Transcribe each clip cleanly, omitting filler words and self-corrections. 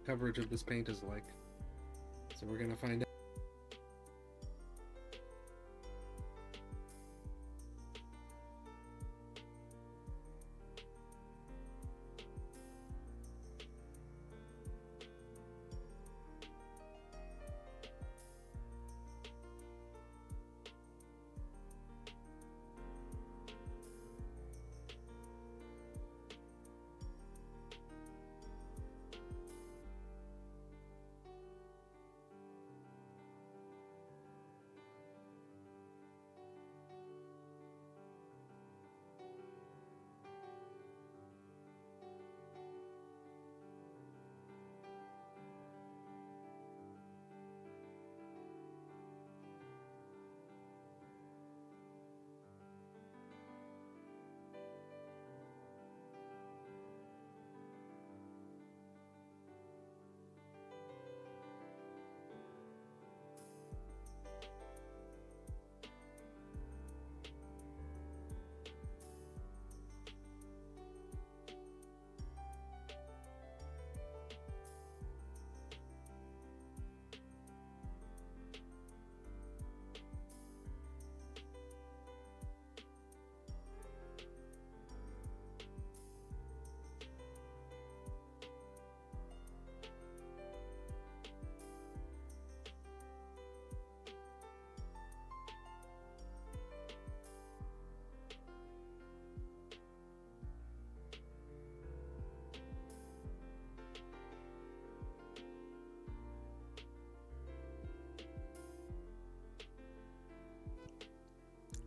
coverage of this paint is like. So we're gonna find out.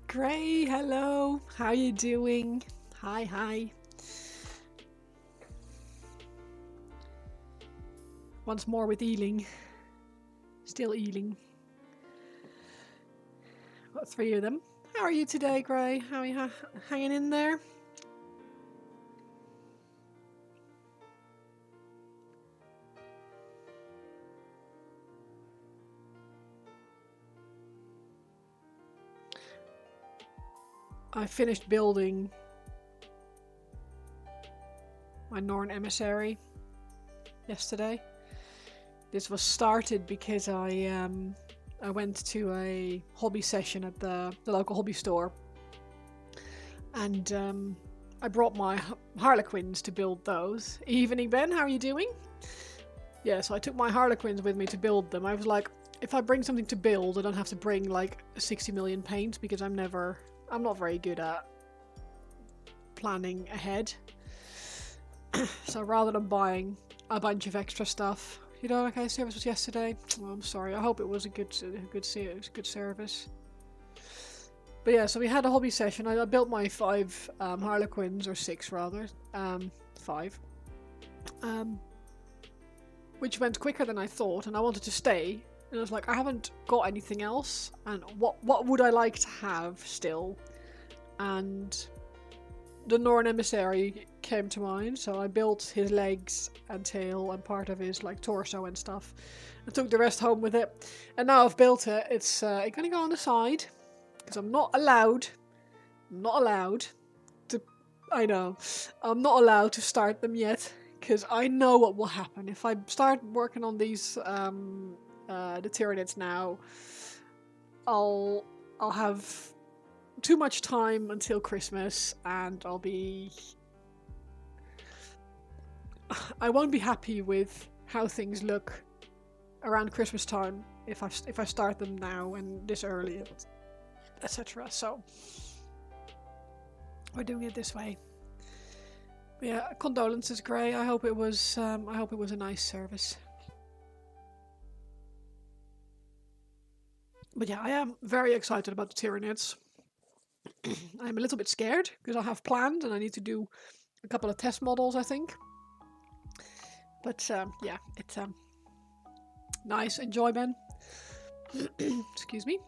Gray, hello. How you doing? Hi, hi. Once more with Eeling. Still Eeling. Got 3 of them. How are you today, Gray? How are you hanging in there? I finished building my Norn emissary yesterday. This was started because I went to a hobby session at the local hobby store, and I brought my Harlequins to build those. Evening, Ben, how are you doing? Yeah, so I took my Harlequins with me to build them. I was like, if I bring something to build, I don't have to bring like 60 million paint because I'm not very good at planning ahead. So rather than buying a bunch of extra stuff, you know, okay, service was yesterday. Oh, I'm sorry. I hope it was a good service. But yeah, so we had a hobby session. I built my 5 Harlequins, or 6 rather, 5, which went quicker than I thought, and I wanted to stay. And I was like, I haven't got anything else, and what would I like to have still? And the Norn emissary came to mind, so I built his legs and tail and part of his like torso and stuff, and took the rest home with it. And now I've built it. It's gonna go on the side because I'm not allowed to. I know, I'm not allowed to start them yet because I know what will happen if I start working on these the Tyranids now. I'll have too much time until Christmas, and I won't be happy with how things look around Christmas time if I start them now and this early, etc. So we're doing it this way. But yeah, condolences, Gray. I hope it was a nice service. But yeah, I am very excited about the Tyranids. I'm a little bit scared because I have planned and I need to do a couple of test models, I think. But yeah, it's nice. Enjoy, Ben. Excuse me.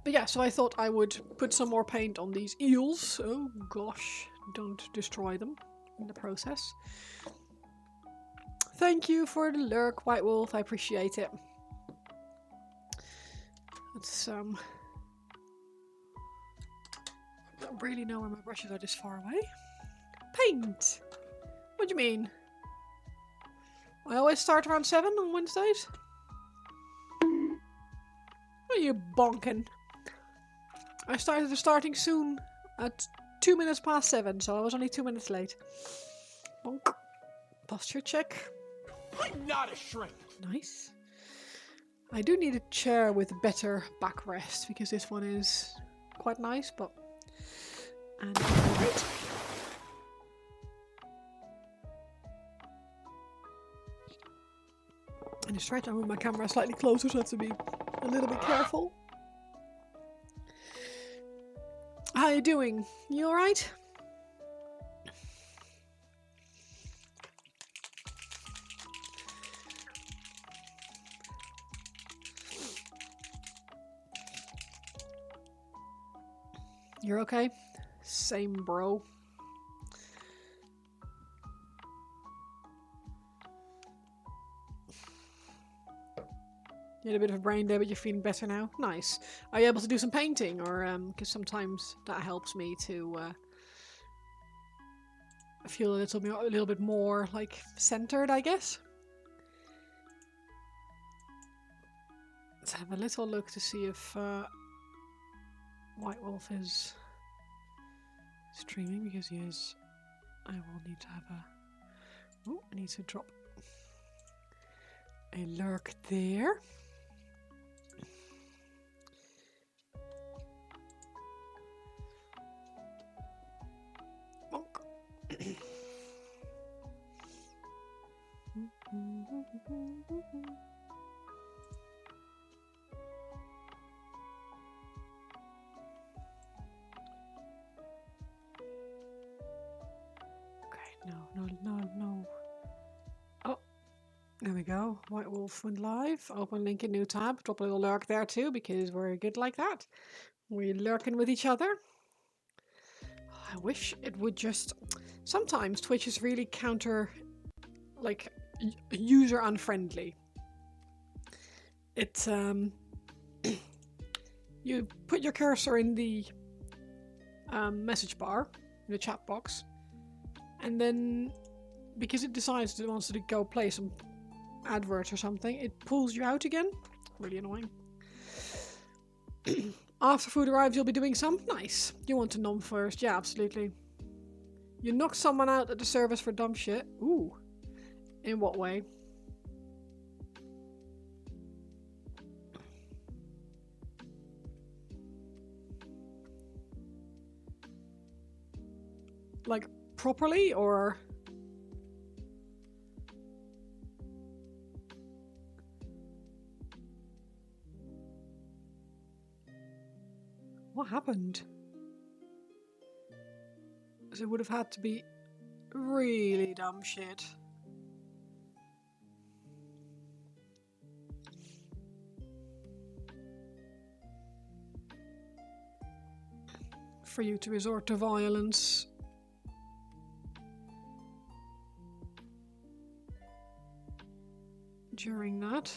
But yeah, so I thought I would put some more paint on these eels. Oh gosh, don't destroy them in the process. Thank you for the lurk, White Wolf. I appreciate it. It's I don't really know where my brushes are this far away. Paint! What do you mean? I always start around 7 on Wednesdays. What are you bonking? I started starting soon at 2 minutes past 7, so I was only 2 minutes late. Bonk. Posture check. I'm not a shrink. Nice. I do need a chair with better backrest because this one is quite nice, but... And right. I just tried to move my camera slightly closer, so I have to be a little bit careful. How are you doing? You alright? You're okay? Same, bro. You had a bit of a brain day, but you're feeling better now? Nice. Are you able to do some painting? Or, because sometimes that helps me to feel a little bit more, like, centered, I guess. Let's have a little look to see if White Wolf is streaming, because he is. I will need to have a... Oh, I need to drop a lurk there. No. Oh, there we go. White Wolf went live. Open link in new tab. Drop a little lurk there too, because we're good like that. We're lurking with each other. I wish it would just... Sometimes Twitch is really like, user unfriendly. It, you put your cursor in the message bar, in the chat box, and then, because it decides it wants to go play some advert or something, it pulls you out again. Really annoying. After food arrives, you'll be doing some? Nice. You want to nom first? Yeah, absolutely. You knocked someone out at the service for dumb shit? Ooh. In what way? Like, properly, or... What happened? Because it would have had to be really dumb shit. For you to resort to violence. During that.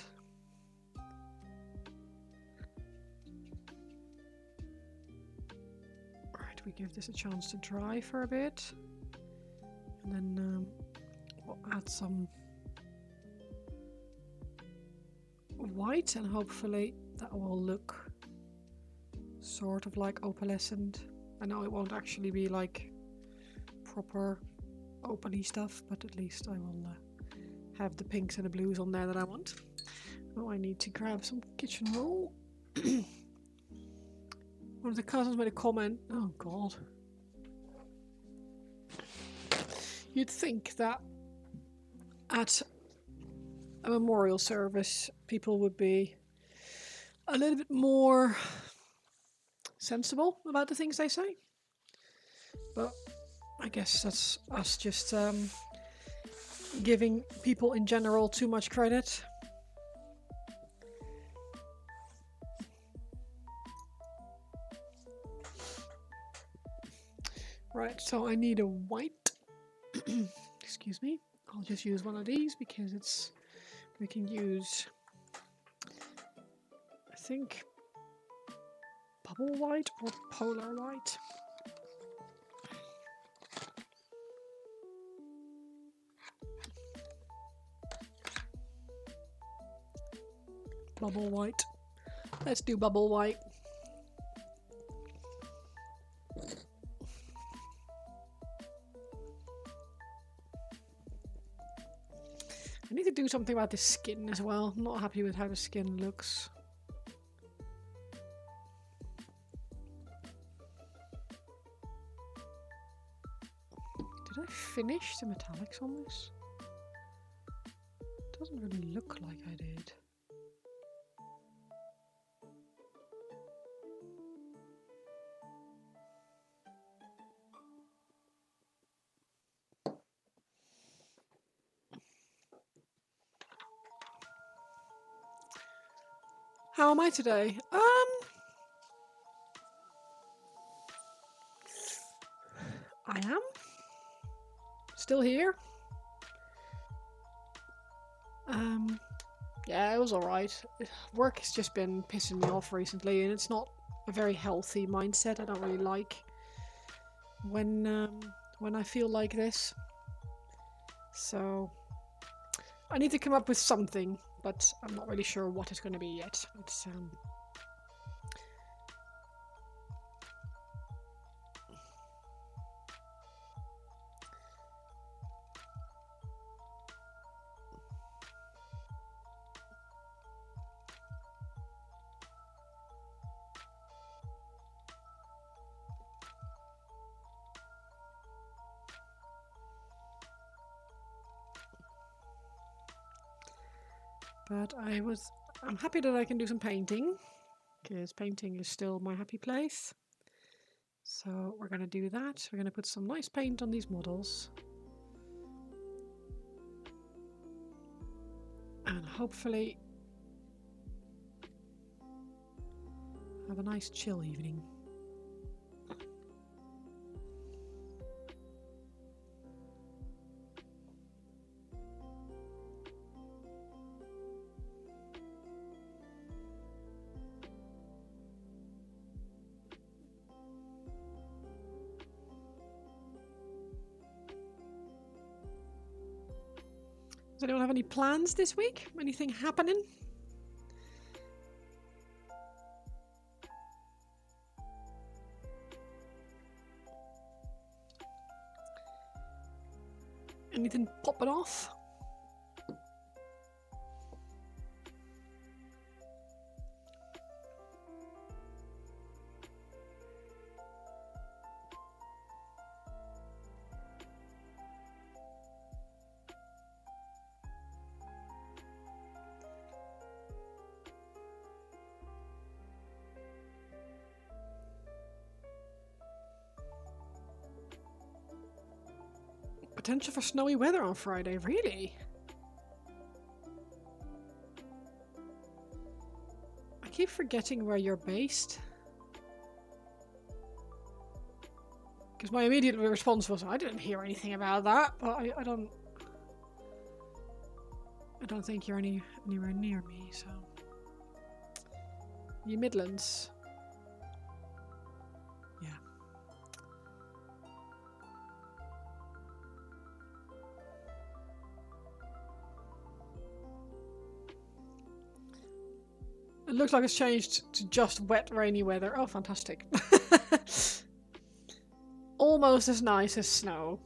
Right, we give this a chance to dry for a bit. And then we'll add some white, and hopefully that will look sort of like opalescent. I know it won't actually be like proper opal-y stuff, but at least I will have the pinks and the blues on there that I want. Oh, I need to grab some kitchen roll. One of the cousins made a comment. Oh god. You'd think that at a memorial service people would be a little bit more sensible about the things they say. But I guess that's us just giving people in general too much credit. Right, so I need a white. Excuse me. I'll just use one of these because we can use, I think, bubble white or polar white. Bubble white. Let's do bubble white. I need to do something about the skin as well. I'm not happy with how the skin looks. Did I finish the metallics on this? Doesn't really look like I did. How am I today? I am still here. Yeah, it was alright. Work has just been pissing me off recently, and it's not a very healthy mindset. I don't really like when I feel like this. So I need to come up with something, but I'm not really sure what it's going to be yet. It's But I'm happy that I can do some painting, because painting is still my happy place. So we're going to do that. We're going to put some nice paint on these models. And hopefully have a nice chill evening. Does anyone have any plans this week? Anything happening? Anything popping off? Potential for snowy weather on Friday, really? I keep forgetting where you're based. Because my immediate response was, I didn't hear anything about that, but I don't think you're anywhere near me, so. You Midlands? Yeah. It looks like it's changed to just wet, rainy weather. Oh, fantastic. Almost as nice as snow.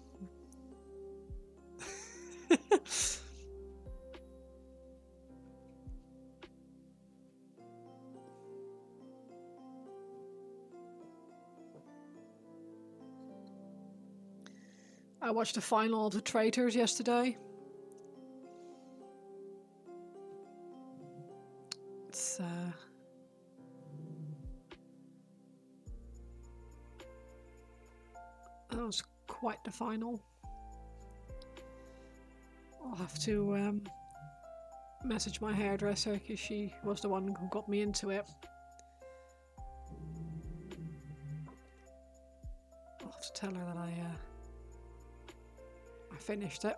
I watched the final of The Traitors yesterday. It's that was quite the final. I'll have to message my hairdresser because she was the one who got me into it. I'll have to tell her that I finished it.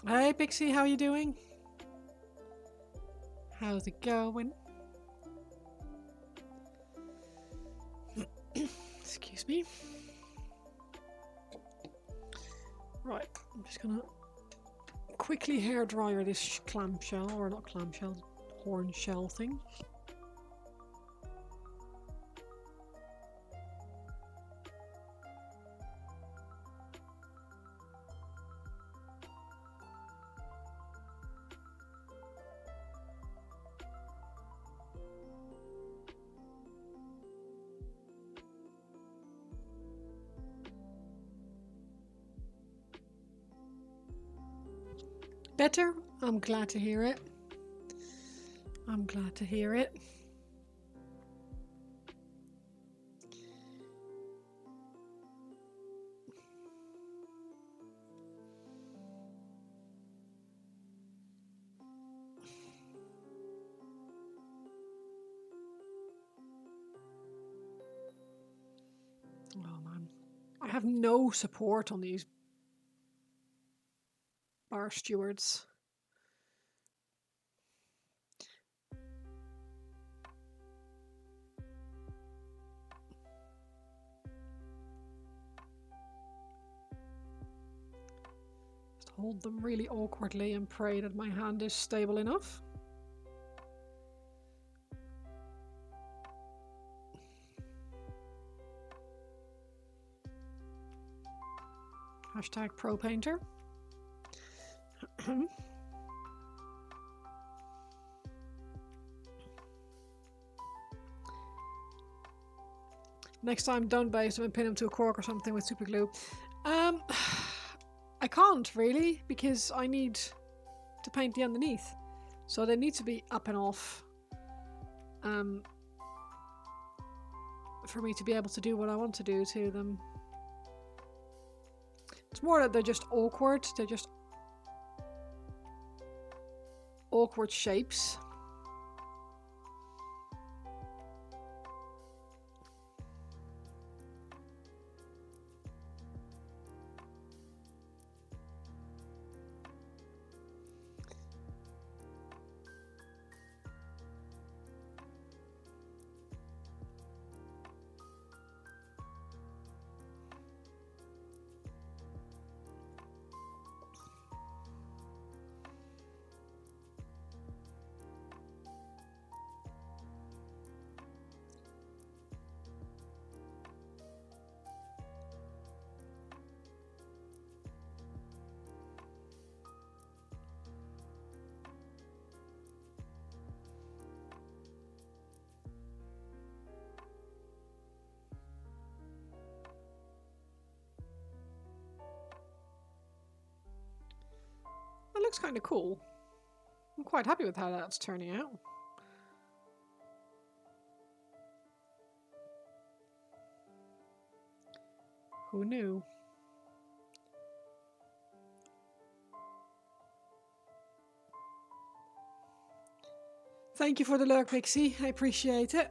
Hey Pixie, how are you doing? How's it going? Excuse me. Right, I'm just gonna quickly hair dryer this clamshell, or not clamshell, horn shell thing. Better? I'm glad to hear it. I'm glad to hear it. Oh man. I have no support on these bar stewards. Just hold them really awkwardly and pray that my hand is stable enough. Hashtag pro painter. Next time, don't base them and pin them to a cork or something with super glue. I can't really, because I need to paint the underneath. So they need to be up and off for me to be able to do what I want to do to them. It's more that they're just awkward. They're just awkward shapes. That looks kind of cool. I'm quite happy with how that's turning out. Who knew? Thank you for the lurk, Pixie. I appreciate it.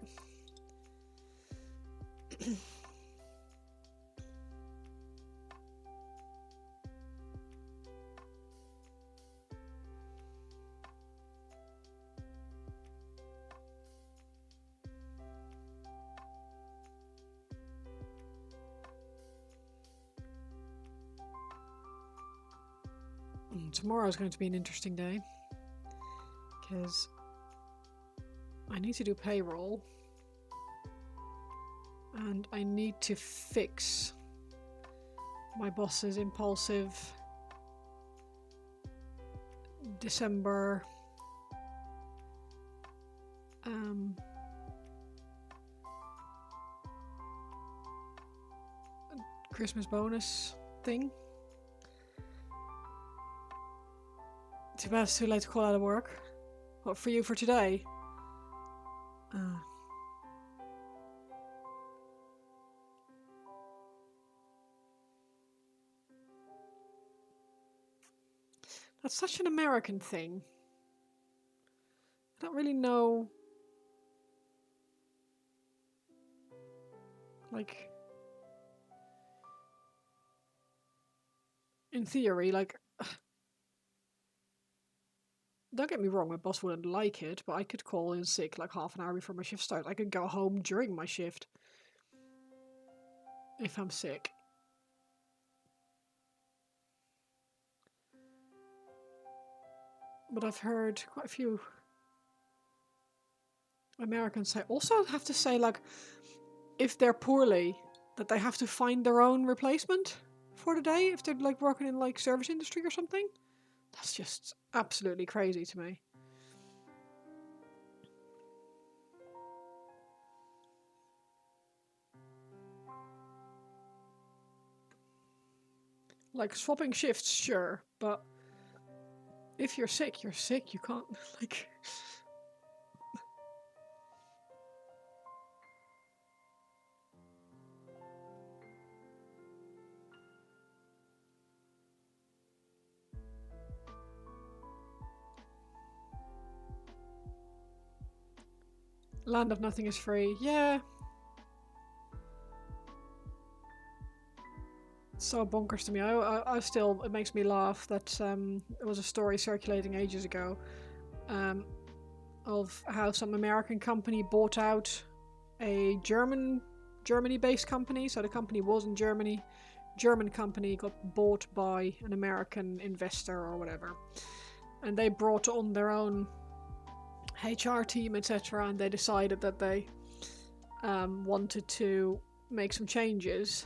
Tomorrow is going to be an interesting day because I need to do payroll and I need to fix my boss's impulsive December Christmas bonus thing. Too bad it's too late to call out of work. What for you for today? That's such an American thing. I don't really know. Like, in theory, like, don't get me wrong, my boss wouldn't like it, but I could call in sick like half an hour before my shift starts. I could go home during my shift if I'm sick. But I've heard quite a few Americans say, also have to say, like, if they're poorly, that they have to find their own replacement for the day if they're like working in like service industry or something. That's just absolutely crazy to me. Like swapping shifts, sure, but if you're sick, you're sick. You can't like. Land of nothing is free. Yeah. It's so bonkers to me. I still, it makes me laugh that there was a story circulating ages ago of how some American company bought out a Germany-based company. So the company was in Germany. German company got bought by an American investor or whatever. And they brought on their own HR team, etc. And they decided that they wanted to make some changes.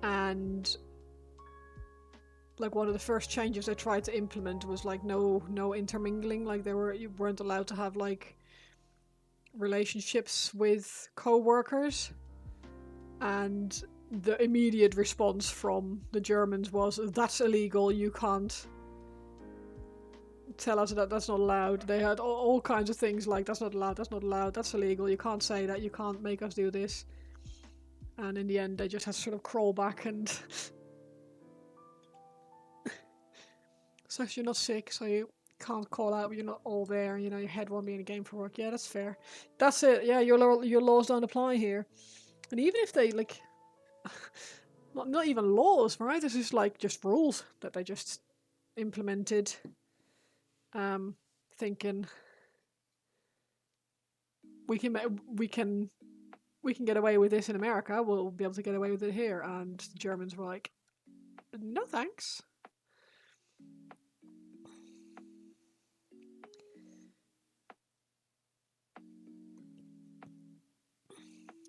And like one of the first changes they tried to implement was like no intermingling. Like you weren't allowed to have like relationships with co-workers. And the immediate response from the Germans was, that's illegal, you can't tell us that that's not allowed. They had all kinds of things like, that's not allowed, that's illegal, you can't say that, you can't make us do this. And in the end they just had to sort of crawl back and so you're not sick, so you can't call out, you're not all there, you know, your head won't be in the game for work. Yeah, that's fair. That's it, yeah, your laws don't apply here. And even if they like not even laws, right? This is like just rules that they just implemented, thinking we can get away with this in America. We'll be able to get away with it here. And the Germans were like, no thanks.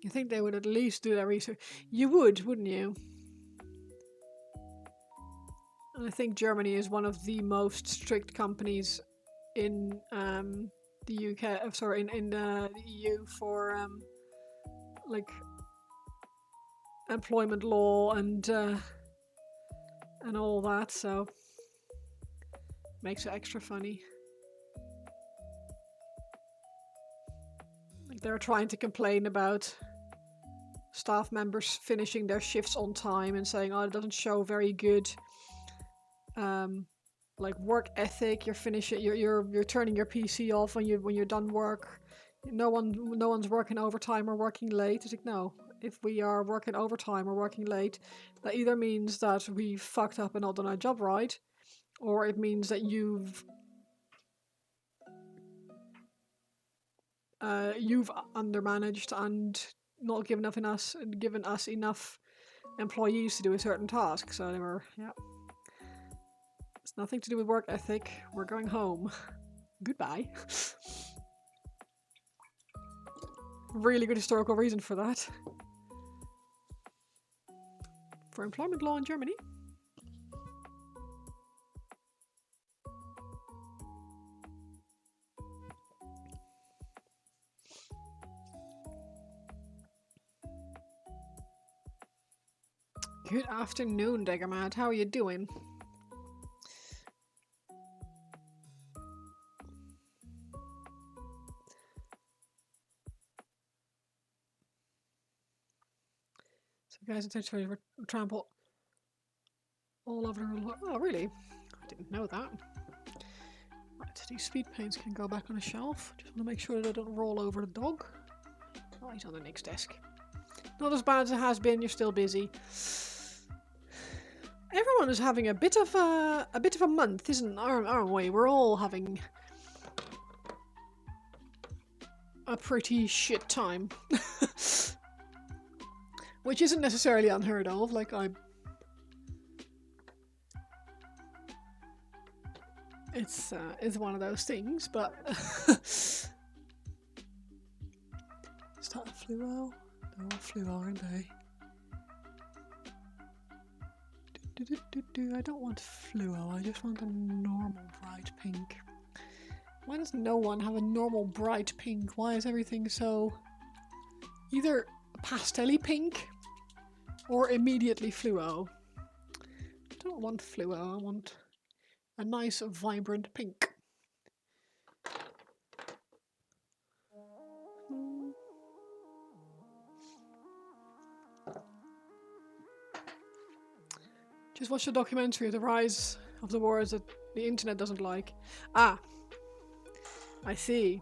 You think they would at least do their research? You would, wouldn't you? And I think Germany is one of the most strict companies in the UK. Sorry, in the EU for like employment law and all that. So makes it extra funny. Like they're trying to complain about staff members finishing their shifts on time and saying, oh, it doesn't show very good like work ethic. You're turning your PC off when you're done work. No one's working overtime or working late. It's like, no, if we are working overtime or working late, that either means that we fucked up and not done our job right, or it means that you've undermanaged and not given us enough employees to do a certain task. So they were, yeah. It's nothing to do with work ethic. We're going home. Goodbye. Really good historical reason for that. For employment law in Germany. Good afternoon, Degamad. How are you doing? So guys, it's actually trample all over the room. Oh, really? I didn't know that. Right, these speed paints can go back on a shelf. Just want to make sure that I don't roll over the dog. Oh, he's on the next desk. Not as bad as it has been. You're still busy. Everyone is having a bit of a month, aren't we? We're all having a pretty shit time, which isn't necessarily unheard of. Like it's one of those things, but is that a fluo? They're all fluo, aren't they? I don't want fluo, I just want a normal bright pink. Why does no one have a normal bright pink? Why is everything so either pastel-y pink or immediately fluo? I don't want fluo, I want a nice vibrant pink. Just watch the documentary of the rise of the wars that the internet doesn't like. Ah, I see.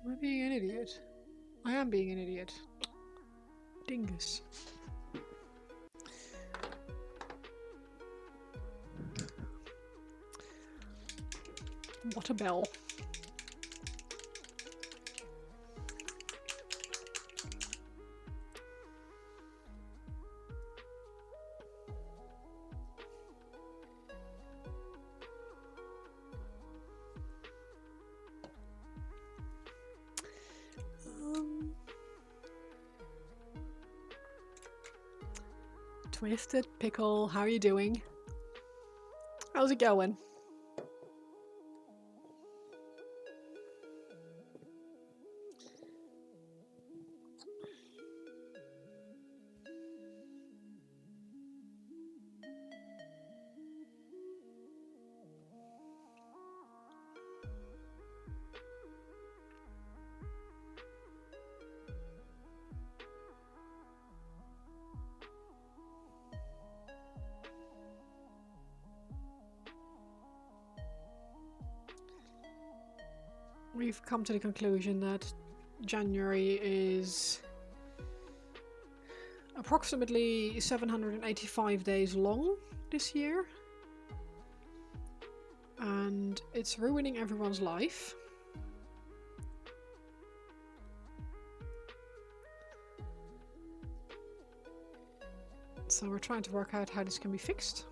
Am I being an idiot? I am being an idiot. Dingus. What a bell. Twisted Pickle, how are you doing? How's it going? We've come to the conclusion that January is approximately 785 days long this year, and it's ruining everyone's life. So we're trying to work out how this can be fixed.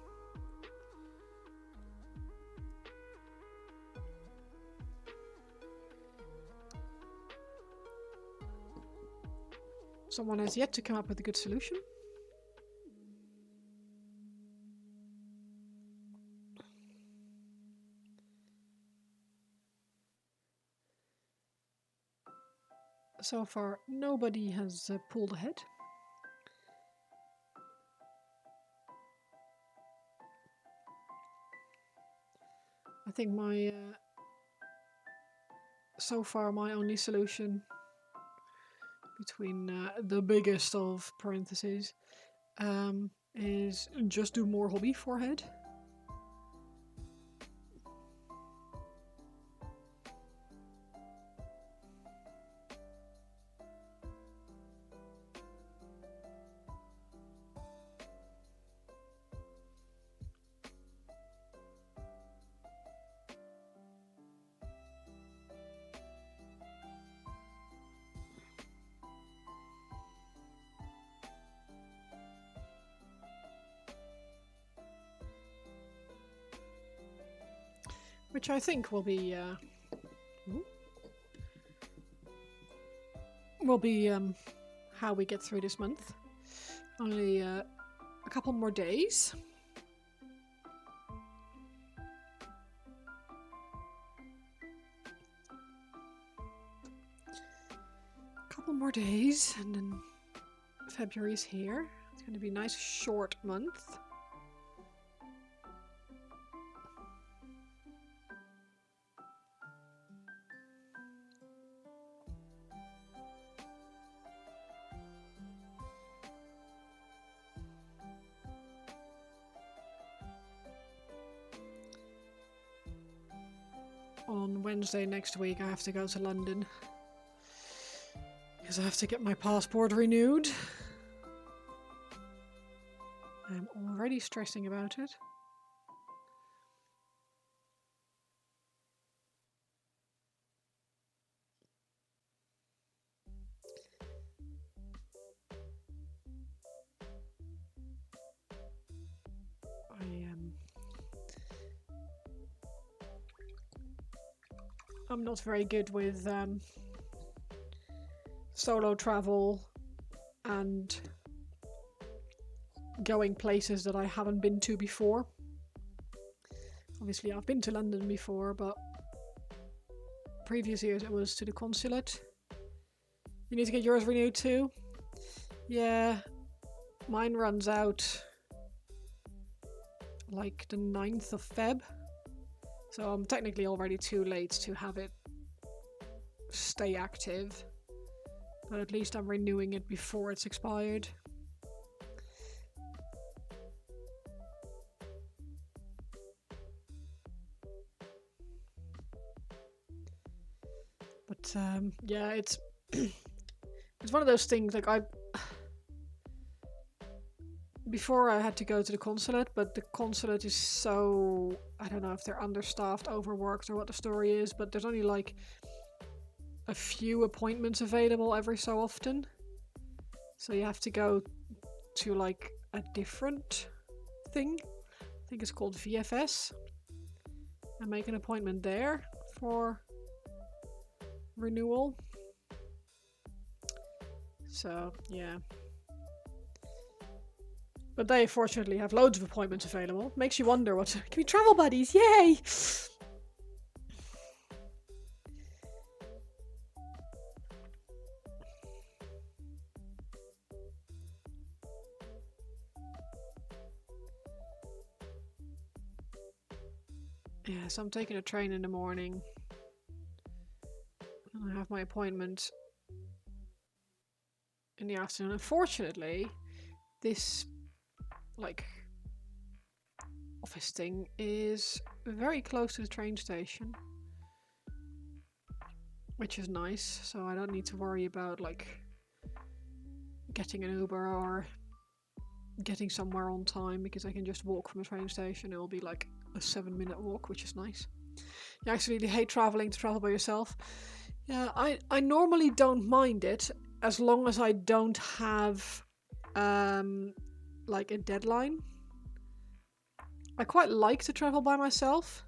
Someone has yet to come up with a good solution. So far, nobody has pulled ahead. I think so far my only solution between the biggest of parentheses is just do more hobby forehead. Which I think will be how we get through this month. Only a couple more days. Couple more days, and then February's here. It's going to be a nice short month. on Wednesday next week I have to go to London. Because I have to get my passport renewed. I'm already stressing about it. I'm not very good with solo travel and going places that I haven't been to before. Obviously I've been to London before, but previous years it was to the consulate. You need to get yours renewed too? Yeah, mine runs out like the 9th of Feb. So I'm technically already too late to have it stay active. But at least I'm renewing it before it's expired. But yeah, it's it's one of those things like before I had to go to the consulate, but the consulate is so, I don't know if they're understaffed, overworked, or what the story is, but there's only like a few appointments available every so often. So you have to go to like a different thing. I think it's called VFS. And make an appointment there for renewal. So, yeah. But they fortunately have loads of appointments available. Makes you wonder what... Can we travel buddies? Yay! Yeah, so I'm taking a train in the morning. And I have my appointment in the afternoon. Unfortunately, this like office thing is very close to the train station, which is nice, so I don't need to worry about like getting an Uber or getting somewhere on time, because I can just walk from the train station. It will be like a 7-minute walk, which is nice. You actually hate traveling to travel by yourself. Yeah, I normally don't mind it as long as I don't have like a deadline. I quite like to travel by myself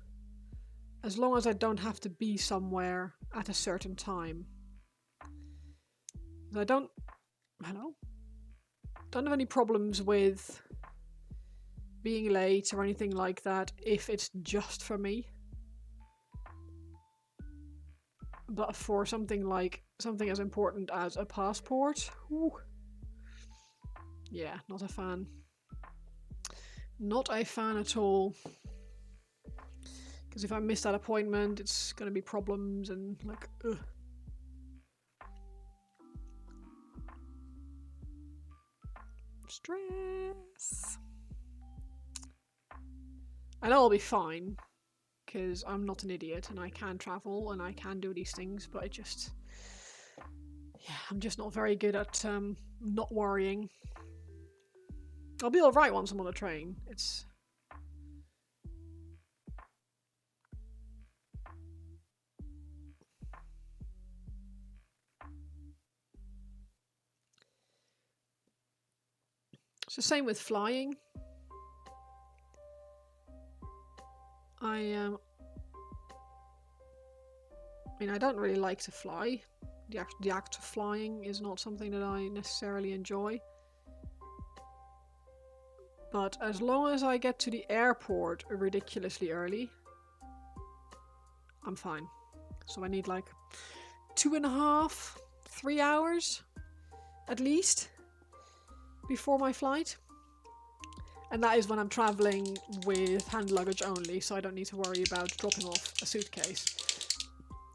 as long as I don't have to be somewhere at a certain time. I don't have any problems with being late or anything like that if it's just for me. But for something as important as a passport, whew, yeah, not a fan. Not a fan at all. Because if I miss that appointment, it's gonna be problems and like, ugh. Stress. I know I'll be fine, because I'm not an idiot and I can travel and I can do these things, but I'm just not very good at not worrying. I'll be alright once I'm on a train. It's the same with flying. I mean, I don't really like to fly. The act of flying is not something that I necessarily enjoy. But as long as I get to the airport ridiculously early, I'm fine. So I need like 2.5, 3 hours at least before my flight. And that is when I'm traveling with hand luggage only, so I don't need to worry about dropping off a suitcase.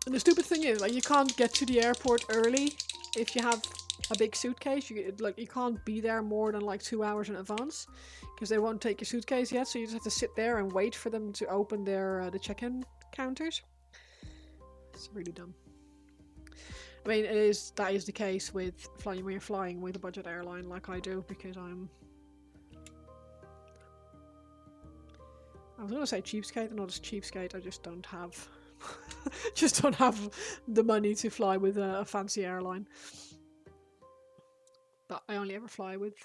And the stupid thing is, like, you can't get to the airport early if you have a big suitcase. You can't be there more than like 2 hours in advance, because they won't take your suitcase yet. So you just have to sit there and wait for them to open their the check-in counters. It's really dumb. I mean, that is the case with flying when you're flying with a budget airline like I do, because I was gonna say cheapskate, I'm not a cheapskate, I just don't have just don't have the money to fly with a fancy airline. But I only ever fly with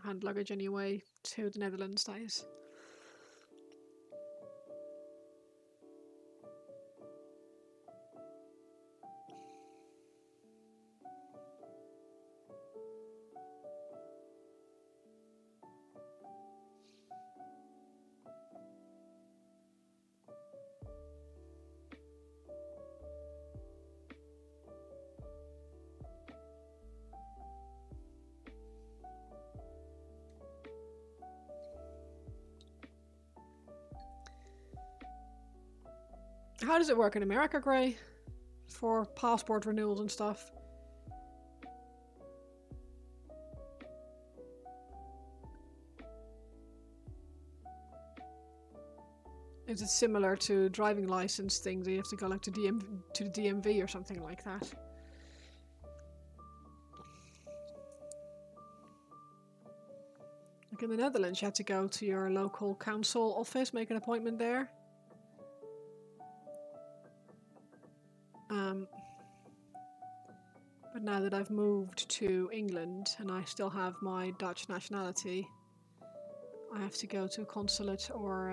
hand luggage anyway, to the Netherlands, that is. How does it work in America, Gray? For passport renewals and stuff? Is it similar to driving license things? You have to go like to the DMV or something like that. Like in the Netherlands, you had to go to your local council office, make an appointment there. But now that I've moved to England and I still have my Dutch nationality, I have to go to a consulate or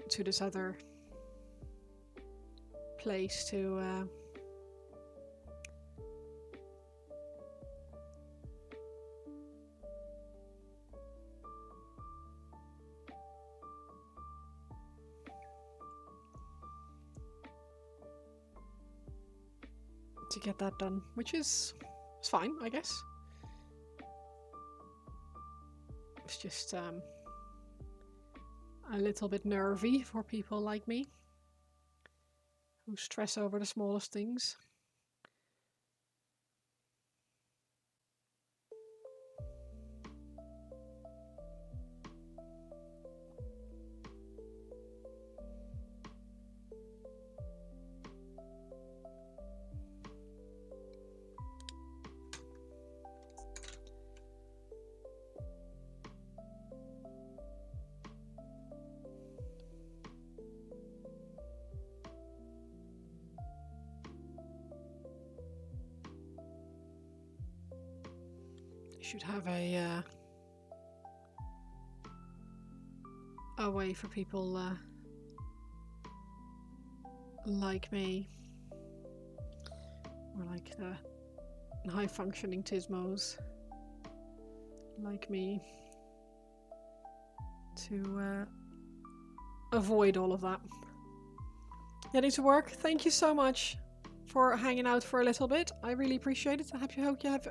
to this other place to get that done, which is fine, I guess. It's just a little bit nervy for people like me who stress over the smallest things. Should have a way for people like me, or like the high-functioning Tismos like me, to avoid all of that. Getting to work. Thank you so much for hanging out for a little bit. I really appreciate it. I hope you have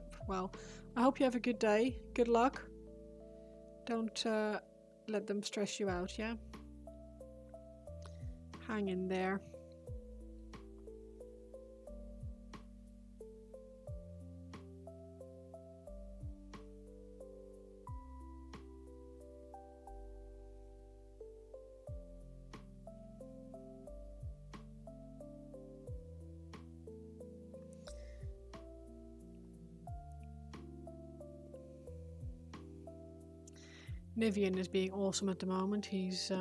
I hope you have a good day. Good luck. Don't let them stress you out, yeah? Hang in there. Nivian is being awesome at the moment. He's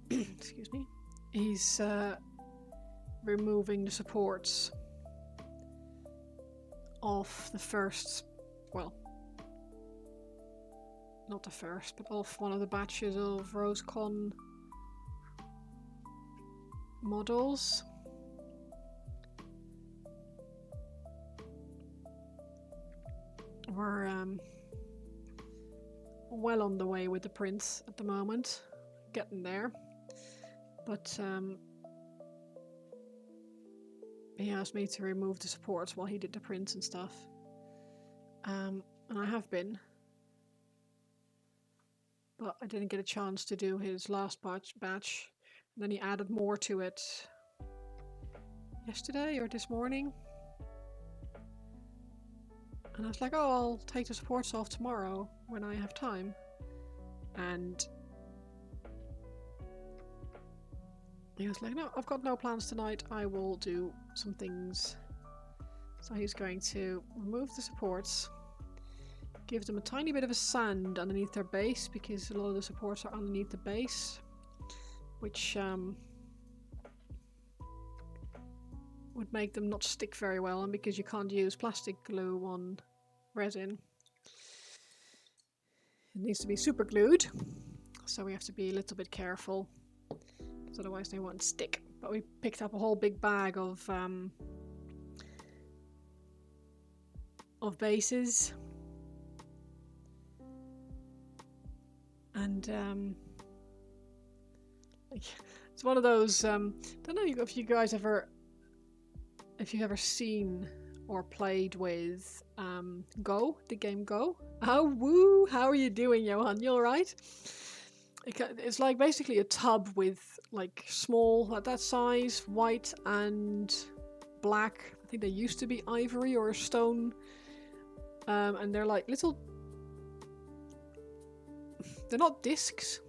excuse me. He's removing the supports off the first, well, not the first, but off one of the batches of RoseCon models. We're well on the way with the prints at the moment, getting there, but he asked me to remove the supports while he did the prints and stuff, and I have been, but I didn't get a chance to do his last batch, and then he added more to it yesterday or this morning. And I was like, oh, I'll take the supports off tomorrow when I have time. And he was like, no, I've got no plans tonight. I will do some things. So he's going to remove the supports, give them a tiny bit of a sand underneath their base, because a lot of the supports are underneath the base, which would make them not stick very well, and because you can't use plastic glue on resin, it needs to be super glued, so we have to be a little bit careful, because otherwise they won't stick. But we picked up a whole big bag of bases, and it's one of those, don't know if you guys ever, if you've ever seen or played with Go, the game Go. Oh, woo! How are you doing, Johan? You alright? It's like basically a tub with like small, like that size, white and black. I think they used to be ivory or stone. And they're like little, they're not discs,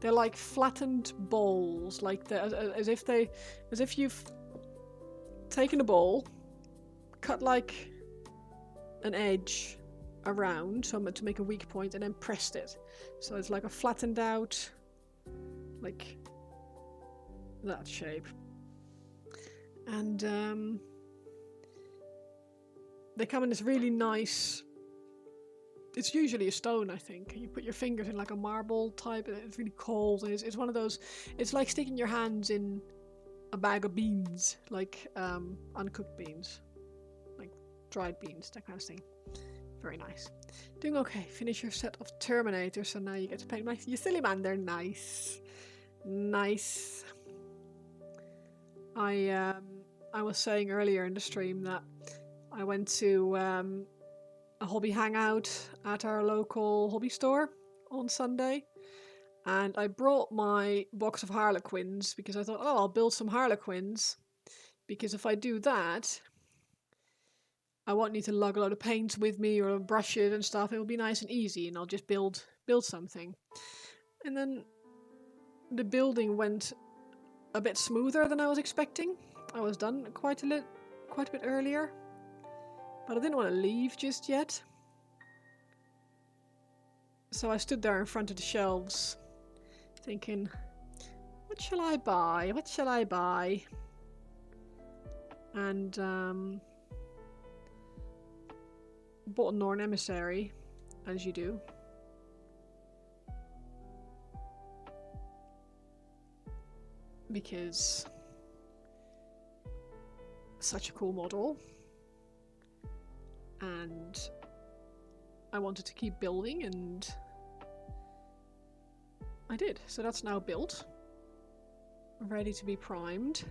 they're like flattened bowls, like as if you've taken a bowl, cut like an edge around to make a weak point, and then pressed it, so it's like a flattened out, like that shape. And they come in this really nice, it's usually a stone, I think. You put your fingers in like a marble type, and it's really cold, and it's one of those, it's like sticking your hands in a bag of beans, like uncooked beans, like dried beans, that kind of thing. Very nice. Doing okay. Finish your set of Terminators, so now you get to paint my, you silly man, they're nice. Nice. I was saying earlier in the stream that I went to a hobby hangout at our local hobby store on Sunday, and I brought my box of Harlequins because I thought, oh, I'll build some Harlequins, because if I do that, I won't need to lug a lot of paints with me or brushes and stuff. It will be nice and easy, and I'll just build something. And then the building went a bit smoother than I was expecting. I was done quite a bit earlier, but I didn't want to leave just yet. So I stood there in front of the shelves thinking, what shall I buy? What shall I buy? And bought a Norn Emissary, as you do. Because such a cool model. And I wanted to keep building, and I did. So that's now built, ready to be primed,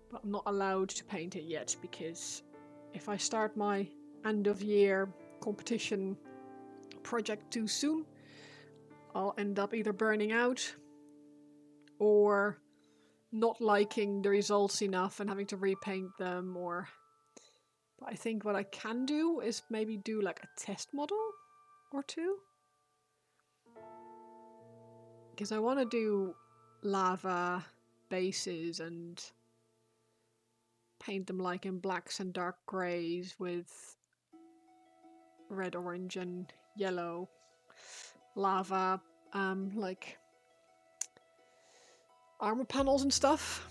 but I'm not allowed to paint it yet, because if I start my end of year competition project too soon, I'll end up either burning out or not liking the results enough and having to repaint them. Or but I think what I can do is maybe do like a test model or two, because I want to do lava bases and paint them like in blacks and dark greys with red, orange and yellow lava, like armor panels and stuff.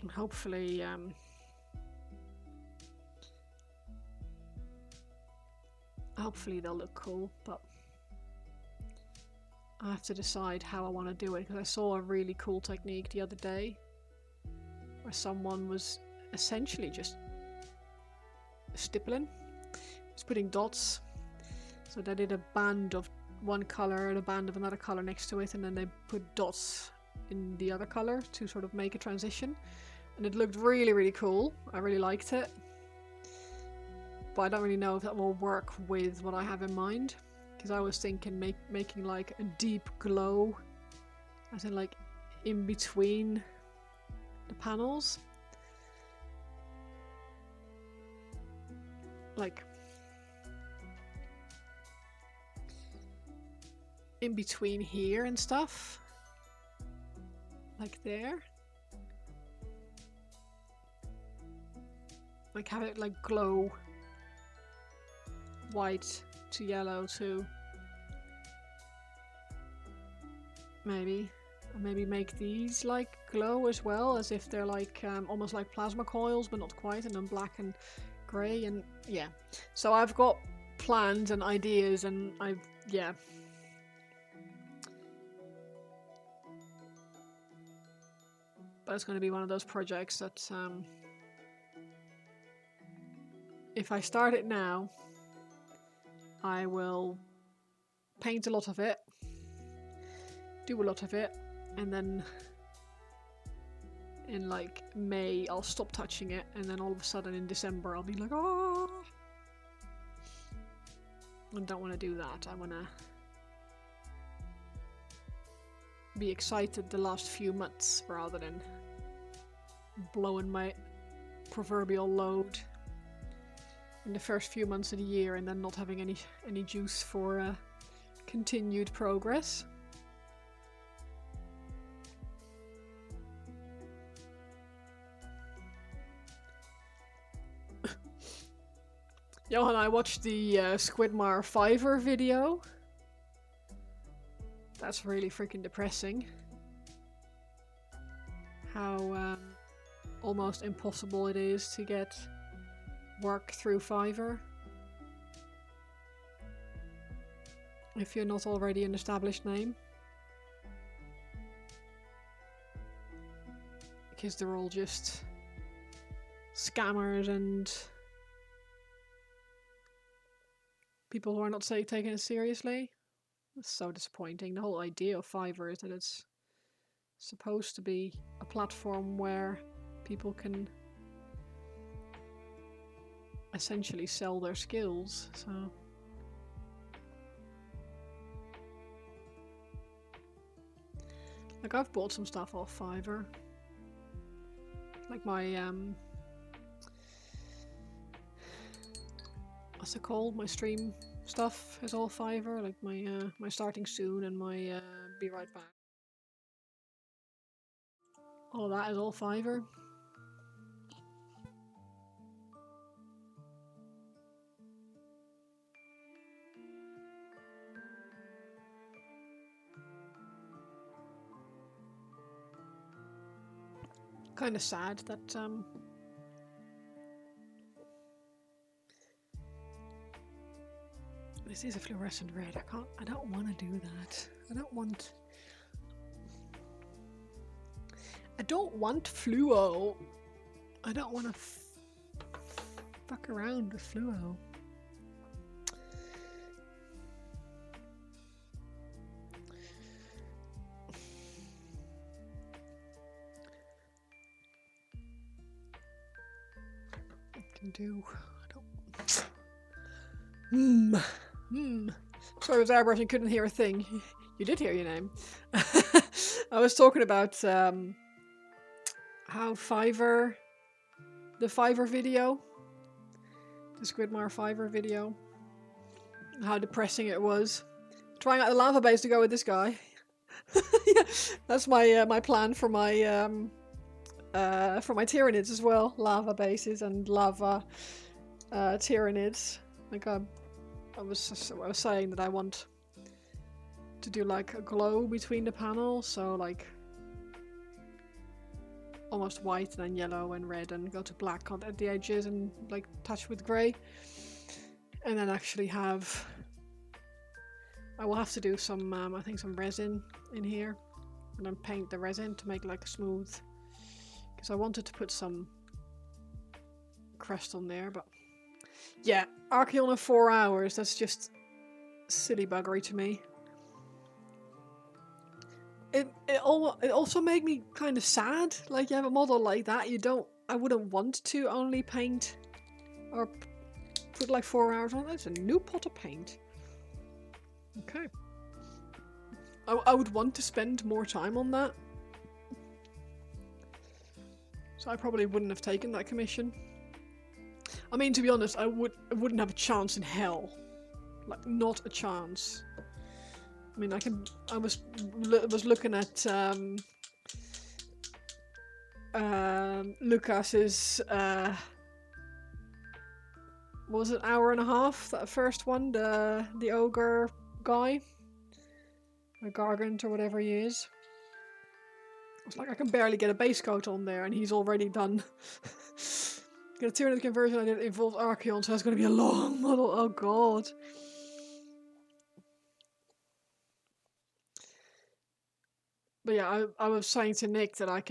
And hopefully they'll look cool, but I have to decide how I want to do it, because I saw a really cool technique the other day where someone was essentially just stippling, just putting dots. So they did a band of one color and a band of another color next to it, and then they put dots in the other color to sort of make a transition, and it looked really, really cool. I really liked it, but I don't really know if that will work with what I have in mind, because I was thinking making like a deep glow, as in like in between the panels. like in between here and stuff, like there, like have it like glow white to yellow too, maybe. And maybe make these like glow as well, as if they're like almost like plasma coils, but not quite, and then black and grey. And yeah, so I've got plans and ideas, and yeah. But it's going to be one of those projects that if I start it now, I will paint a lot of it, do a lot of it, and then in like May I'll stop touching it, and then all of a sudden in December I'll be like, oh, I don't want to do that. I want to be excited the last few months rather than blowing my proverbial load in the first few months of the year and then not having any juice for continued progress. Johan, I watched the Squidmar Fiverr video. That's really freaking depressing. How almost impossible it is to get work through Fiverr if you're not already an established name. Because they're all just scammers and people who are not taking it seriously. It's so disappointing. The whole idea of Fiverr is that it's supposed to be a platform where people can essentially sell their skills, so like I've bought some stuff off Fiverr, like my what's it called, my stream stuff is all Fiverr, like my my starting soon and my be right back, all of that is all Fiverr. Kind of sad that this is a fluorescent red. I don't want to do that. I don't want fluo. I don't want to fuck around with fluo. Do I don't. Sorry, I was airbrushing, couldn't hear a thing. You did hear your name. I was talking about how Fiverr, the Fiverr video, the Squidmar Fiverr video, how depressing it was. Trying out the lava base to go with this guy. Yeah, that's my my plan for my Tyranids as well. Lava bases and lava Tyranids. Like I was saying that I want to do like a glow between the panels, so like almost white and then yellow and red and go to black at the edges and like touch with grey, and then actually have, I will have to do some I think some resin in here and then paint the resin to make like a smooth, because I wanted to put some crest on there, but yeah, Akhelian in 4 hours, that's just silly buggery to me. It also made me kind of sad. Like, you have a model like that, I wouldn't want to only paint or put like 4 hours on it. It's a new pot of paint. Okay. I would want to spend more time on that. So I probably wouldn't have taken that commission. I mean, to be honest, I wouldn't have a chance in hell. Like, not a chance. I mean, I was looking at Lucas's what was it, hour and a half? That first one, the ogre guy, or Gargant or whatever he is. It's like I can barely get a base coat on there, and he's already done. Get a Tyranid conversion. I did involve Archeon, so that's going to be a long model. Oh god. But yeah, I was saying to Nick that I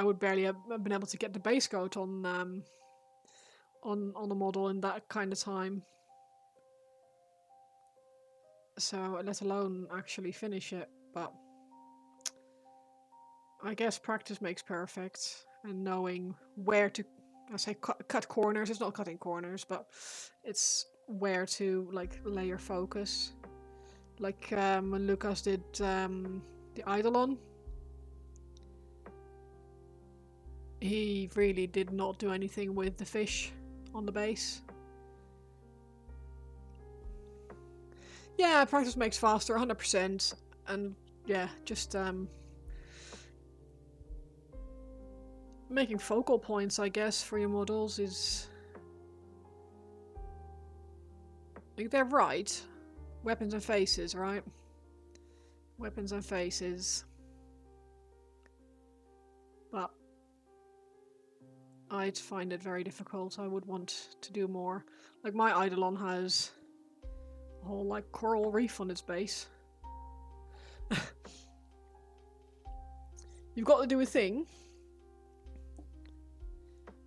would barely have been able to get the base coat on the model in that kind of time. So let alone actually finish it. But I guess practice makes perfect, and knowing where to, I say cut corners. It's not cutting corners, but it's where to like lay your focus. Like when Lucas did the Eidolon, he really did not do anything with the fish on the base. Yeah, practice makes faster, 100%, and yeah, just making focal points, I guess, for your models is like they're right. Weapons and faces, right? Weapons and faces. But I'd find it very difficult. I would want to do more. Like my Eidolon has a whole like coral reef on its base. You've got to do a thing.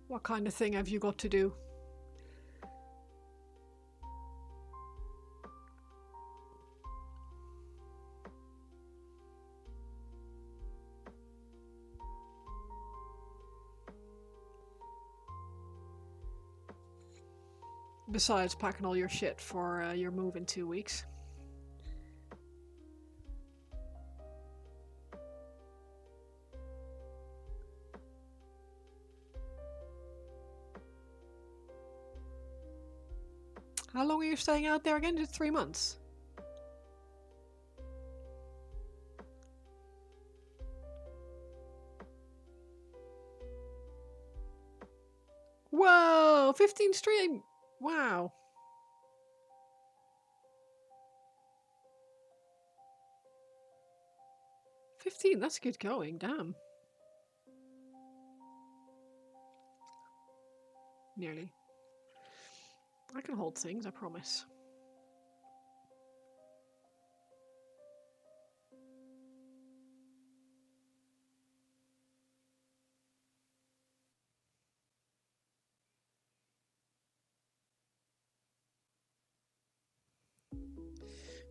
What kind of thing have you got to do? Besides packing all your shit for your move in 2 weeks. How long are you staying out there again? Just 3 months? Whoa! 15 stream! Wow. $15, that's good going, damn. Nearly. I can hold things, I promise.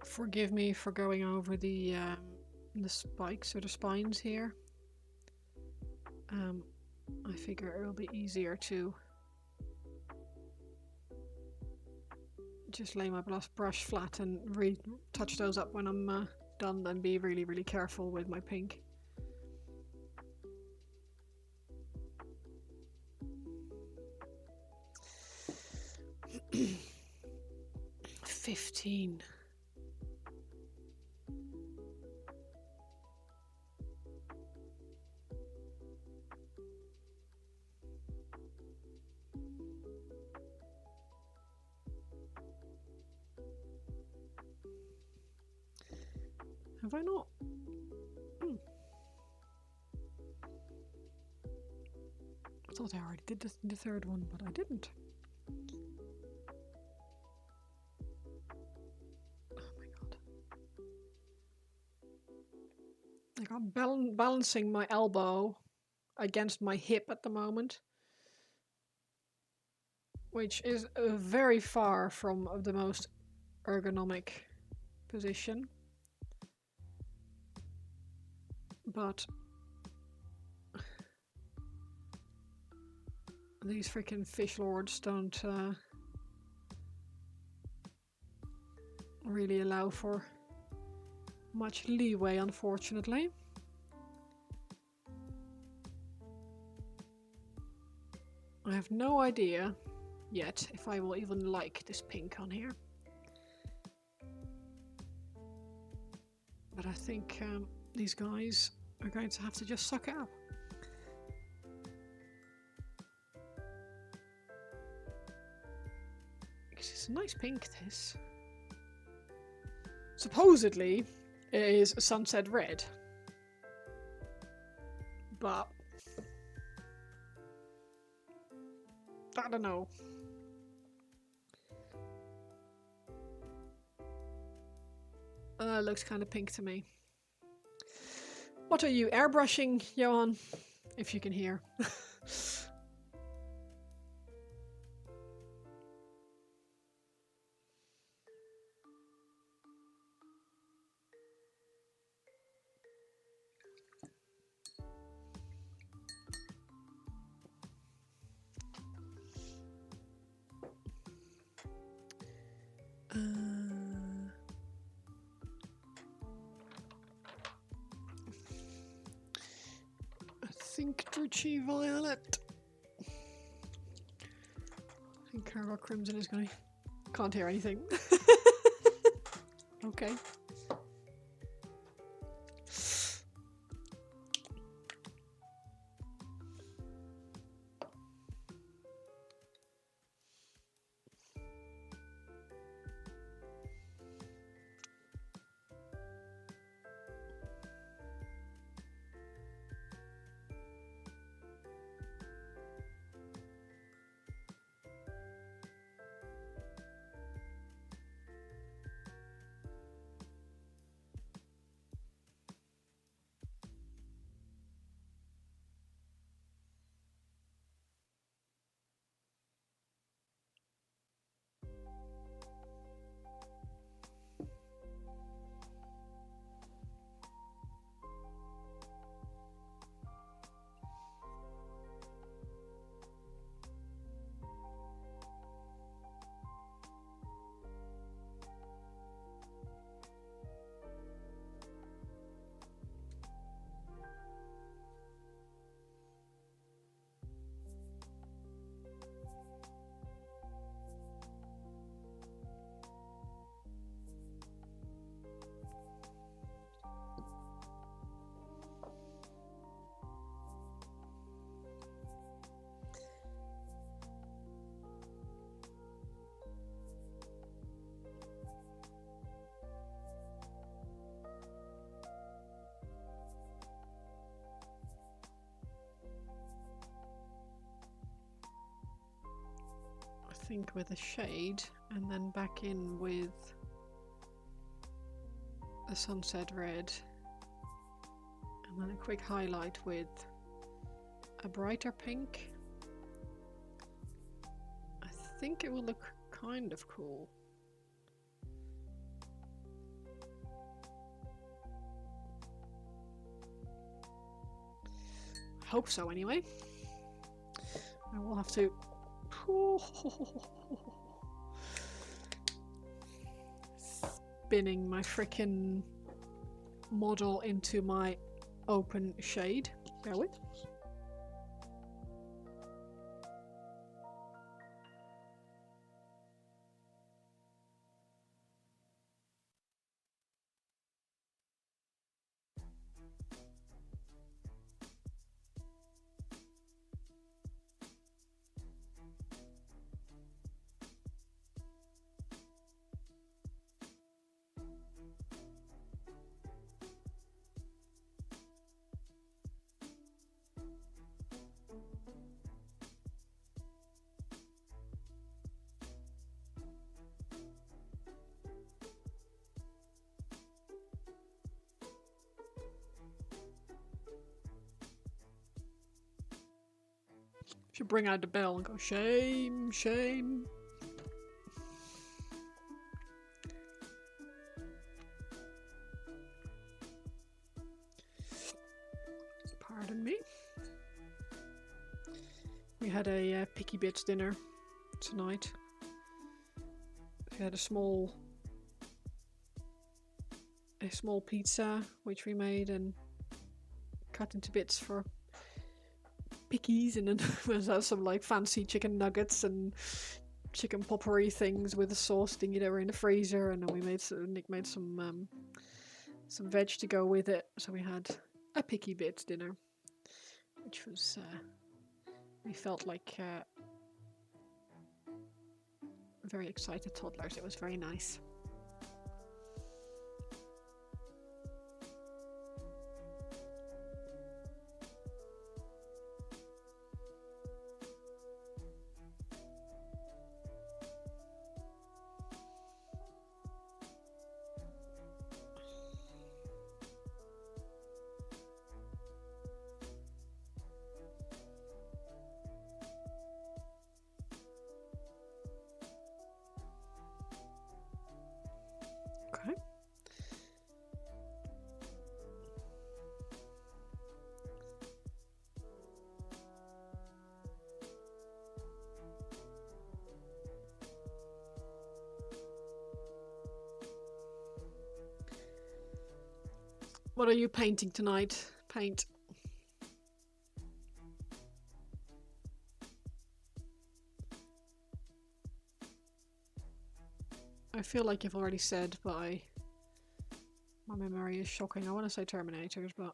Forgive me for going over the spikes or the spines here. I figure it'll be easier to just lay my brush flat and retouch those up when I'm done, and be really, really careful with my pink. $15. Have I not? I thought I already did the third one, but I didn't. Oh my god. Like I'm balancing my elbow against my hip at the moment, which is very far from the most ergonomic position. But these freaking fish lords don't really allow for much leeway, unfortunately. I have no idea yet if I will even like this pink on here. But I think these guys are going to have to just suck it up. Because it's a nice pink, this. Supposedly, it is a sunset red. But I don't know. Looks kind of pink to me. What are you airbrushing, Johan? If you can hear. I think Drucci Violet. I think Carol Crimson is going to... Can't hear anything. Okay. I think with a shade and then back in with a sunset red and then a quick highlight with a brighter pink. I think it will look kind of cool. I hope so anyway. I will have to spinning my frickin' model into my open shade. Bear with. Should bring out the bell and go, shame, shame. Pardon me. We had a Picky Bits dinner tonight. We had a small pizza which we made and cut into bits for Pickies, and then there's some like fancy chicken nuggets and chicken potpourri things with the sauce thingy that were in the freezer, and then Nick made some veg to go with it. So we had a picky bit dinner, which was we felt like very excited toddlers. It was very nice. Okay. What are you painting tonight? Paint. I feel like you've already said, but my memory is shocking. I want to say Terminators, but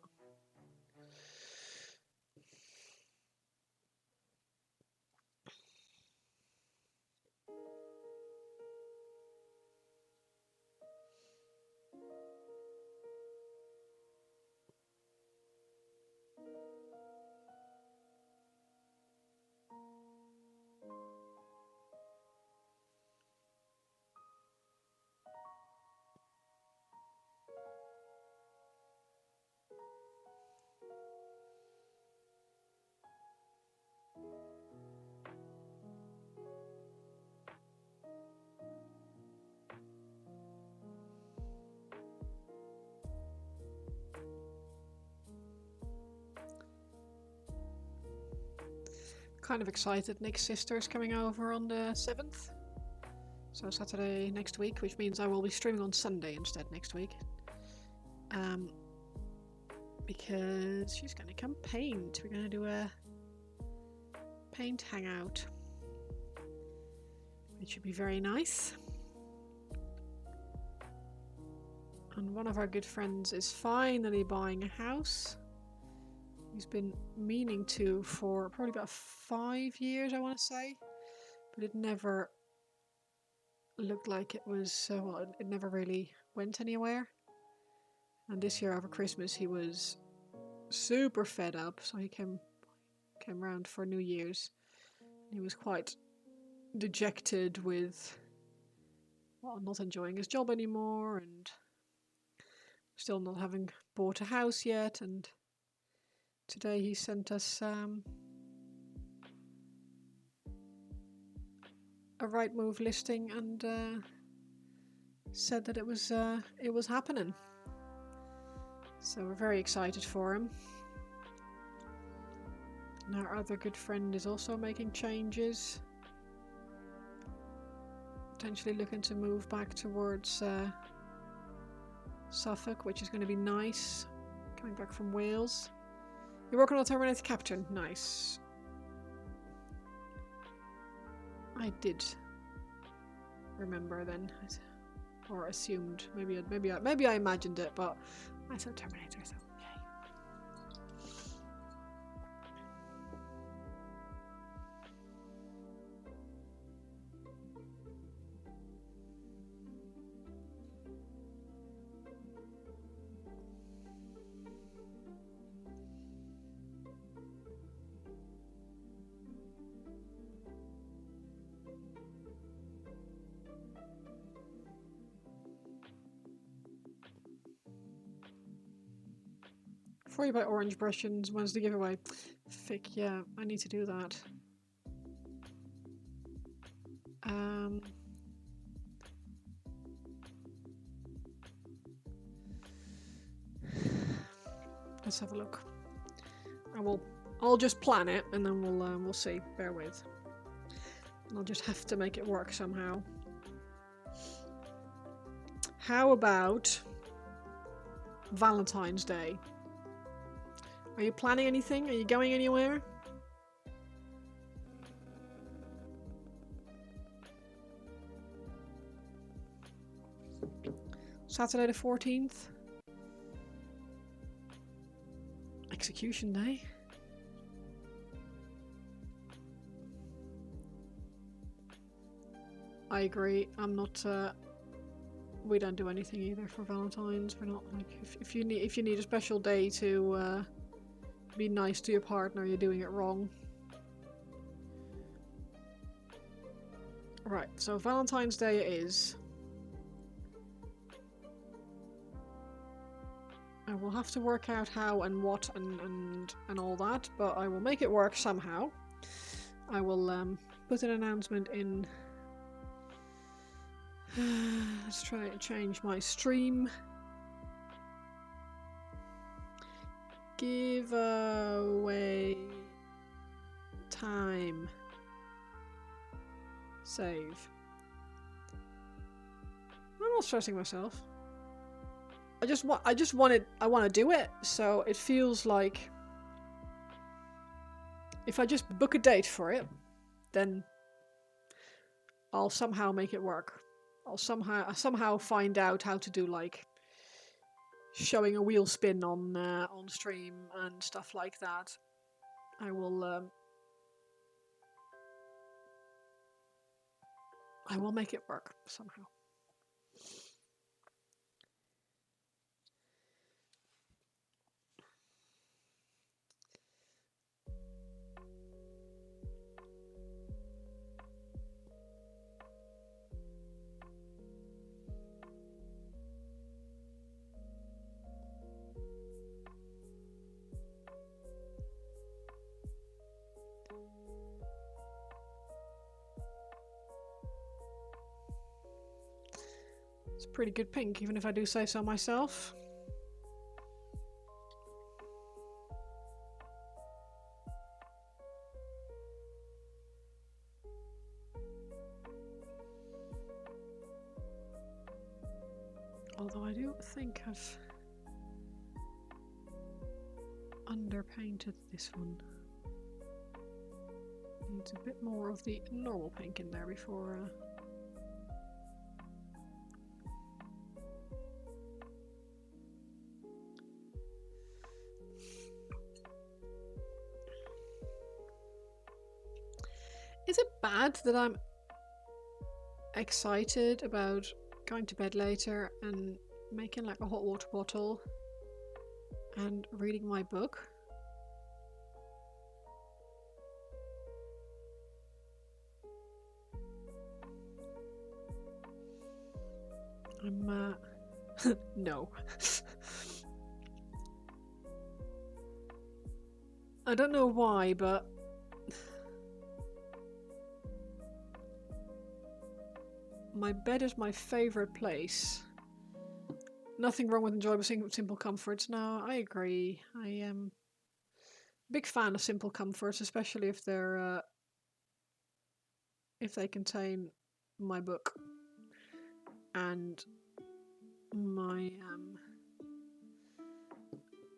kind of excited. Nick's sister's coming over on the 7th. So Saturday next week, which means I will be streaming on Sunday instead next week. Because she's going to come paint. We're going to do a paint hangout, which should be very nice. And one of our good friends is finally buying a house. He's been meaning to for probably about 5 years, I want to say. But it never looked like it was, well, it never really went anywhere. And this year over Christmas he was super fed up, so he came round for New Year's. He was quite dejected with, well, not enjoying his job anymore and still not having bought a house yet. And today he sent us a Rightmove listing and said that it was happening. So we're very excited for him. And our other good friend is also making changes. Potentially looking to move back towards Suffolk, which is going to be nice. Coming back from Wales. You're working on Terminator Captain. Nice. I did remember then, or assumed. Maybe I imagined it, but I said Terminator, so yay. Before you buy orange brushes, when's the giveaway? Fick, yeah, I need to do that. Let's have a look. I'll just plan it and then we'll see. Bear with. And I'll just have to make it work somehow. How about Valentine's Day? Are you planning anything? Are you going anywhere? Saturday the 14th. Execution day. I agree. I'm not. We don't do anything either for Valentine's. We're not like if you need a special day to be nice to your partner, you're doing it wrong. Right. So Valentine's Day it is. I will have to work out how and what and all that, but I will make it work somehow. I will put an announcement in. Let's try to change my stream. Giveaway time. Save. I'm not stressing myself. I want to do it, so it feels like if I just book a date for it, then I'll somehow make it work. I'll somehow find out how to do like showing a wheel spin on stream and stuff like that. I will make it work somehow. It's a pretty good pink, even if I do say so myself. Although I do think I've underpainted this one. Needs a bit more of the normal pink in there before... Is it bad that I'm excited about going to bed later and making like a hot water bottle and reading my book? I'm no. I don't know why, but my bed is my favorite place. Nothing wrong with enjoying simple comforts. No, I agree. I am a big fan of simple comforts, especially if they're if they contain my book and my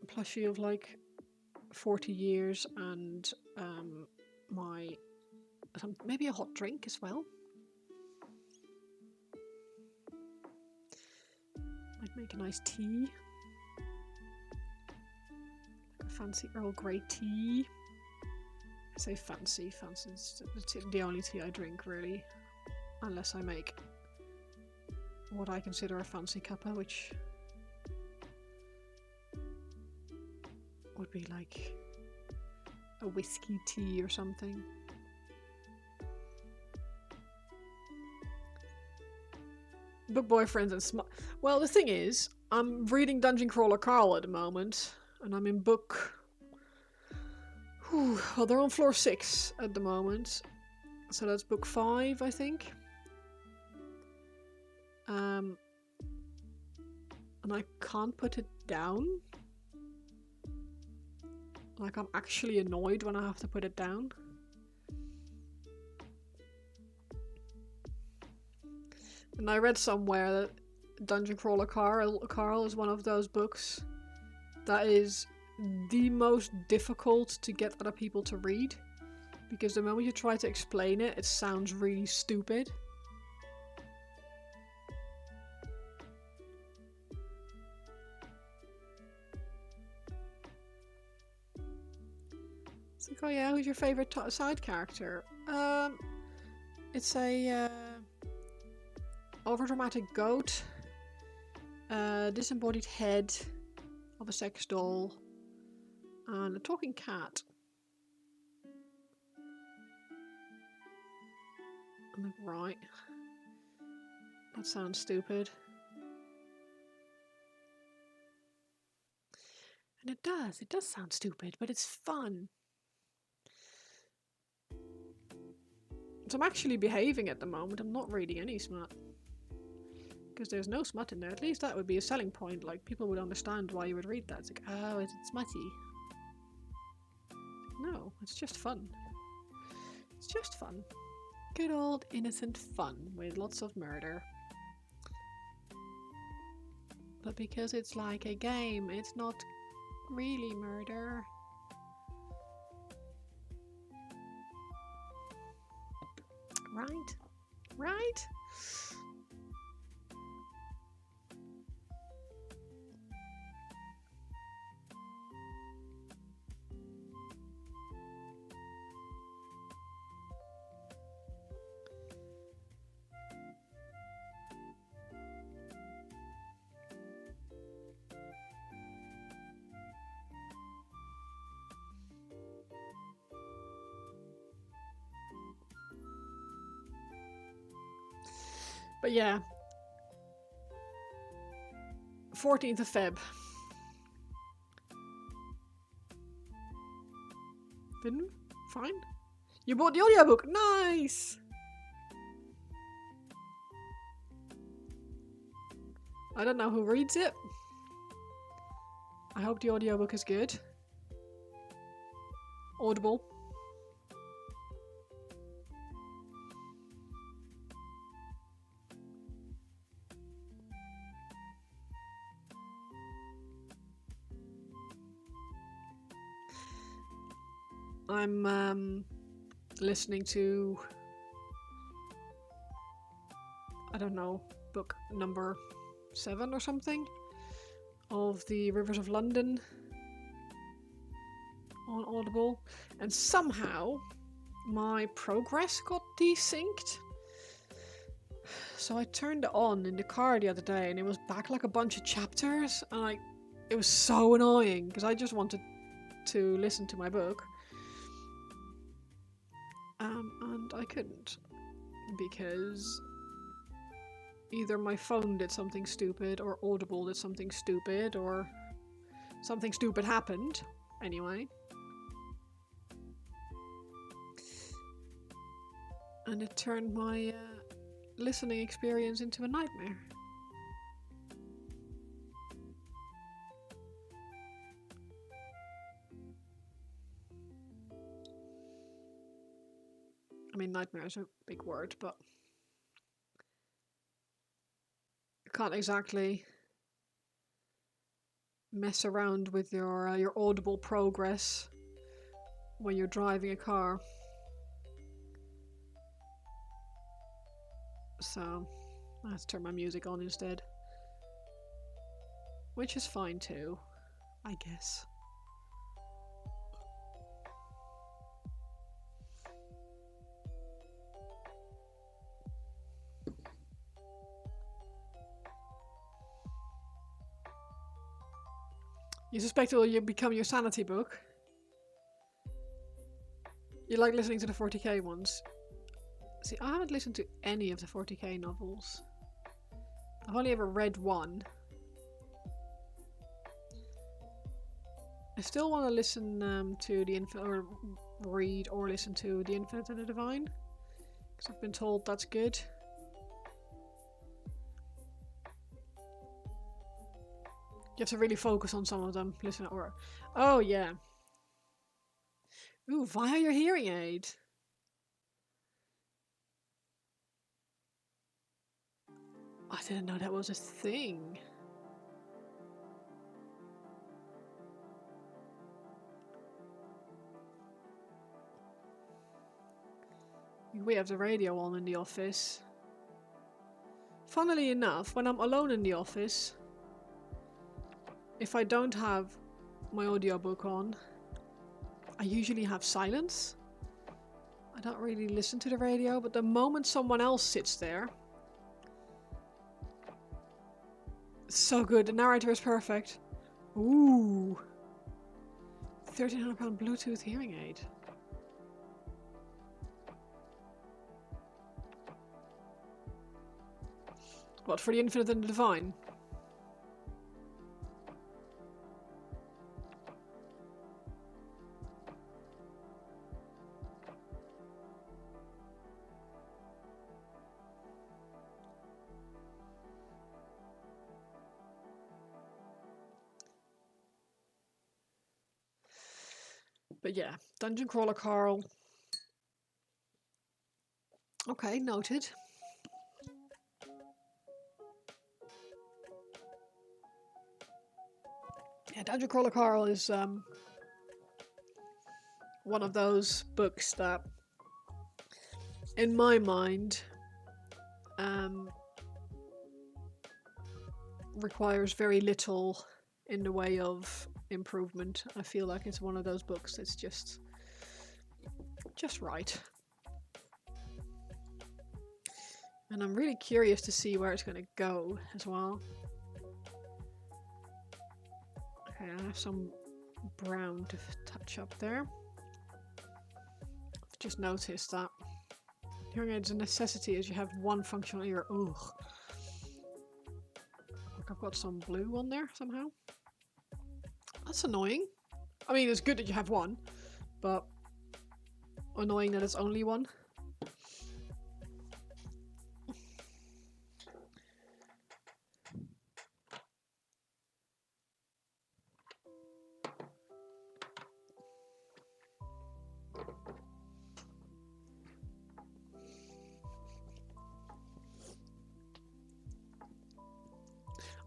plushie of like 40 years and my maybe a hot drink as well. I'd make a nice tea. Like a fancy Earl Grey tea. I say fancy, it's the only tea I drink really. Unless I make what I consider a fancy cuppa, which would be like a whiskey tea or something. Book boyfriends and well, the thing is, I'm reading Dungeon Crawler Carl at the moment, and I'm in book... well, they're on floor 6 at the moment, so that's book 5, I think. And I can't put it down. Like, I'm actually annoyed when I have to put it down. And I read somewhere that Dungeon Crawler Carl is one of those books that is the most difficult to get other people to read. Because the moment you try to explain it, it sounds really stupid. Like, oh yeah, who's your favorite side character? It's a overdramatic goat, disembodied head of a sex doll, and a talking cat. I'm like, right. That sounds stupid. And it does sound stupid, but it's fun. So I'm actually behaving at the moment. I'm not reading any smut. Because there's no smut in there. At least that would be a selling point. Like, people would understand why you would read that. It's like, oh, is it smutty? No, it's just fun. It's just fun. Good old innocent fun with lots of murder. But because it's like a game, it's not really murder. Right? Right? But yeah, 14th of Feb. Didn't? Fine. You bought the audiobook. Nice! I don't know who reads it. I hope the audiobook is good. Audible. I'm listening to, I don't know, book number 7 or something of the Rivers of London on Audible, and somehow my progress got desynced. So I turned it on in the car the other day and it was back like a bunch of chapters, and it was so annoying because I just wanted to listen to my book. And I couldn't, because either my phone did something stupid, or Audible did something stupid, or something stupid happened. Anyway. And it turned my listening experience into a nightmare. I mean, nightmare is a big word, but you can't exactly mess around with your Audible progress when you're driving a car. So I have to turn my music on instead, which is fine too, I guess. You suspect it will become your sanity book? You like listening to the 40k ones? See, I haven't listened to any of the 40k novels. I've only ever read one. I still want to listen to the Infinite, or read or listen to The Infinite and the Divine, because I've been told that's good. You have to really focus on some of them. Listen, or oh yeah. Ooh, via your hearing aid. I didn't know that was a thing. We have the radio on in the office. Funnily enough, when I'm alone in the office, if I don't have my audiobook on, I usually have silence. I don't really listen to the radio, but the moment someone else sits there... It's so good. The narrator is perfect. Ooh. £1,300 Bluetooth hearing aid. What, for the infinite and the divine? But yeah, Dungeon Crawler Carl. Okay, noted. Yeah, Dungeon Crawler Carl is one of those books that, in my mind, requires very little in the way of improvement. I feel like it's one of those books that's just right. And I'm really curious to see where it's going to go as well. Okay, I have some brown to touch up there. I've just noticed that hearing aids a necessity as you have one functional ear. Ugh. Look, I've got some blue on there somehow. That's annoying. I mean, it's good that you have one, but annoying that it's only one.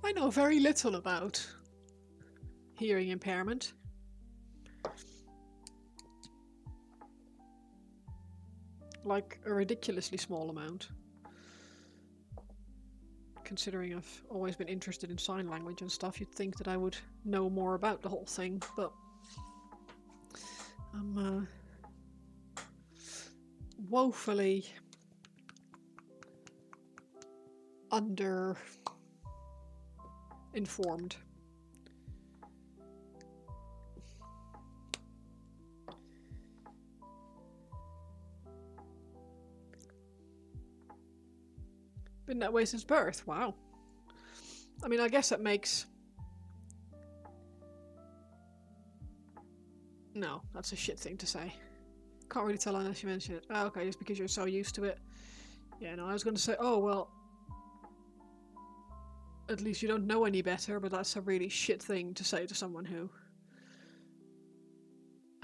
I know very little about hearing impairment. Like a ridiculously small amount. Considering I've always been interested in sign language and stuff, you'd think that I would know more about the whole thing, but I'm woefully under informed. Been that way since birth. Wow. I mean, I guess that makes... No, that's a shit thing to say. Can't really tell unless you mention it. Oh, okay, just because you're so used to it. Yeah, no, I was going to say, oh, well... At least you don't know any better, but that's a really shit thing to say to someone who...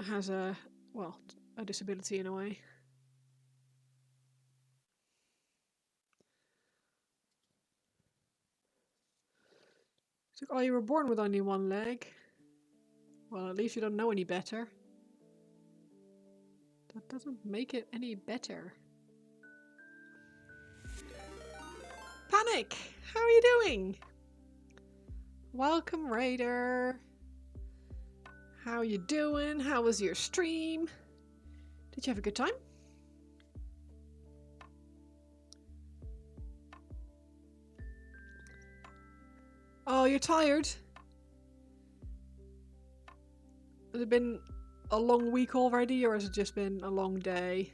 has a... well, a disability in a way. It's like, oh, you were born with only one leg. Well, at least you don't know any better. That doesn't make it any better. Panic! How are you doing? Welcome, Raider. How you doing? How was your stream? Did you have a good time? Oh, you're tired? Has it been a long week already, or has it just been a long day?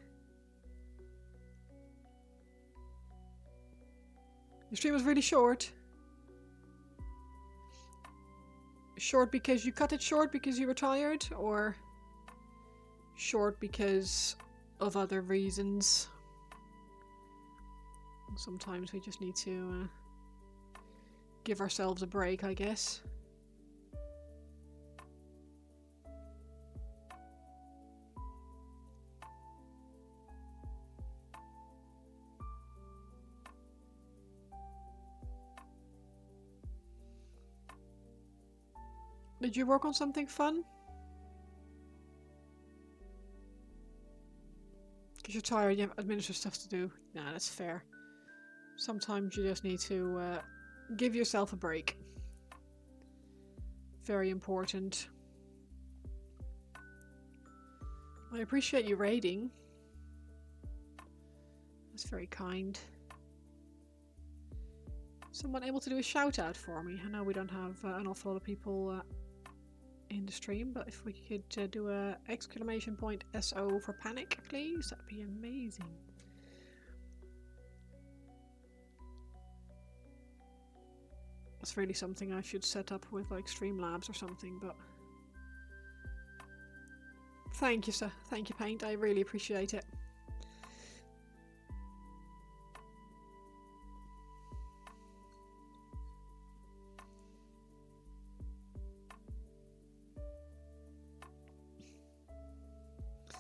The stream was really short. Short because you cut it short because you were tired, or short because of other reasons? Sometimes we just need to give ourselves a break, I guess. Did you work on something fun? Because you're tired, you have administrative stuff to do. Nah, that's fair. Sometimes you just need to give yourself a break. Very important. I appreciate you raiding. That's very kind. Someone able to do a shout out for me? I know we don't have an awful lot of people in the stream, but if we could do a exclamation point SO for panic, please, that'd be amazing. It's really something I should set up with like Streamlabs or something, but thank you, sir. Thank you, Paint. I really appreciate it.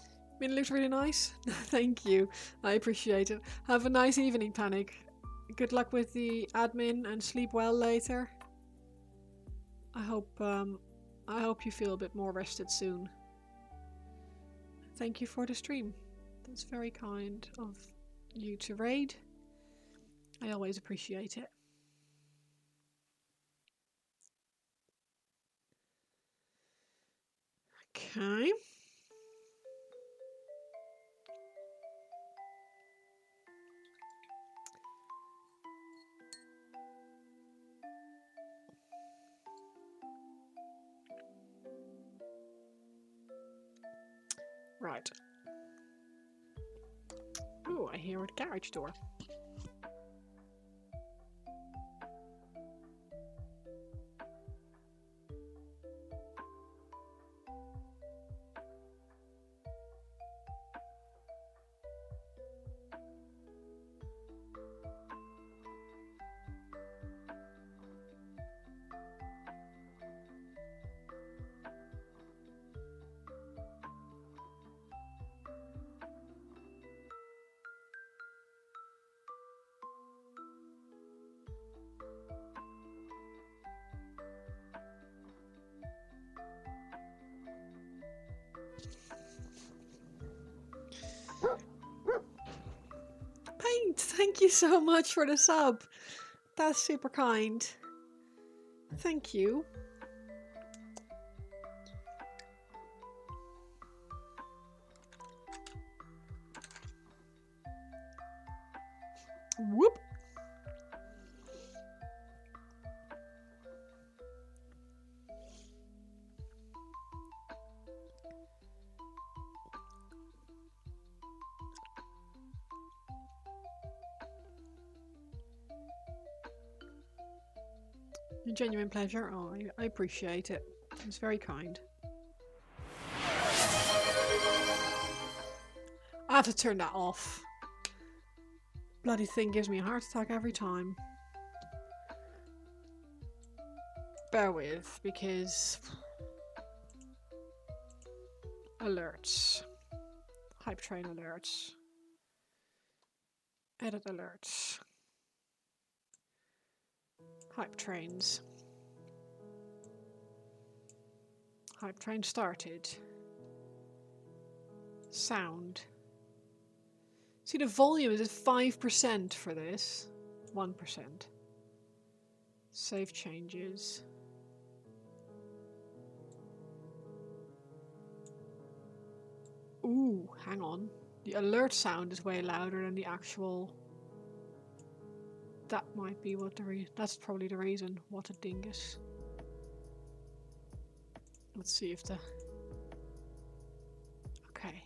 I mean, it looks really nice. Thank you. I appreciate it. Have a nice evening, Panic. Good luck with the admin and sleep well later. I hope you feel a bit more rested soon. Thank you for the stream. That's very kind of you to raid. I always appreciate it. Okay. Right. Oh, I hear a garage door. Paint, thank you so much for the sub. That's super kind. Thank you. Whoop. A genuine pleasure. Oh, I appreciate it. It's very kind. I have to turn that off. Bloody thing gives me a heart attack every time. Bear with, because alerts. Hype train alerts. Edit alerts. Hype trains. Hype train started. Sound. See, the volume is at 5% for this. 1%. Save changes. Ooh, hang on. The alert sound is way louder than the actual... That might be what that's probably the reason. What a dingus. Let's see if the... Okay.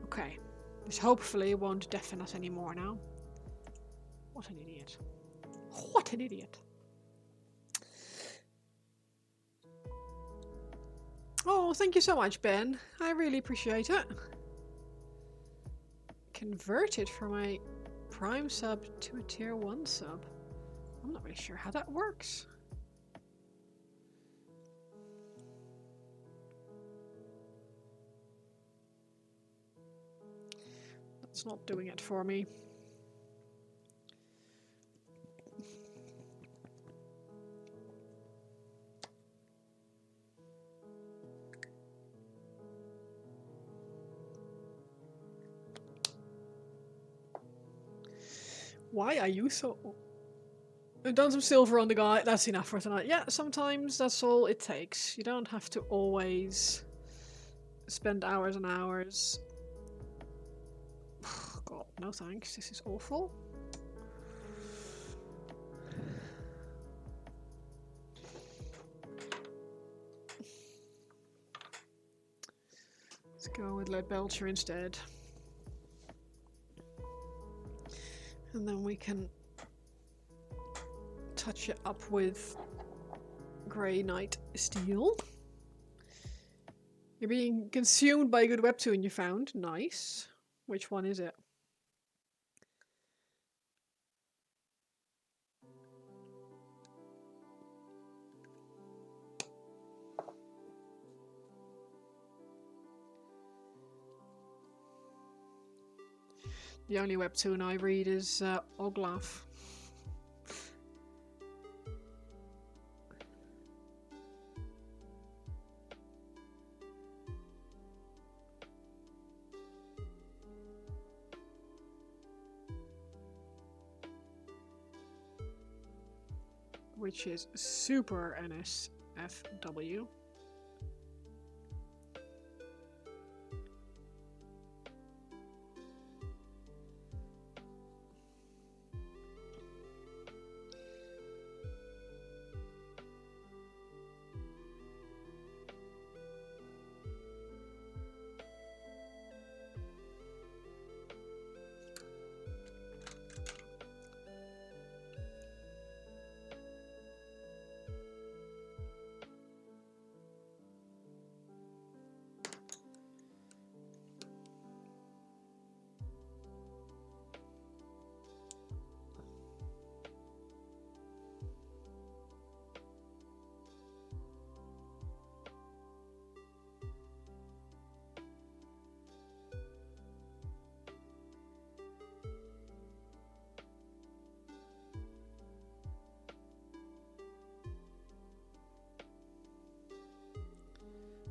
Okay. This hopefully won't deafen us anymore now. What an idiot. What an idiot. Oh, thank you so much, Ben. I really appreciate it. Converted from a Prime sub to a tier 1 sub. I'm not really sure how that works. That's not doing it for me. Why are you so... I've done some silver on the guy. That's enough for tonight. Yeah, sometimes that's all it takes. You don't have to always spend hours and hours. God, no thanks. This is awful. Let's go with Lead Belcher instead. And then we can touch it up with Grey Knight Steel. You're being consumed by a good webtoon you found. Nice. Which one is it? The only webtoon I read is Oglaf. Which is super NSFW.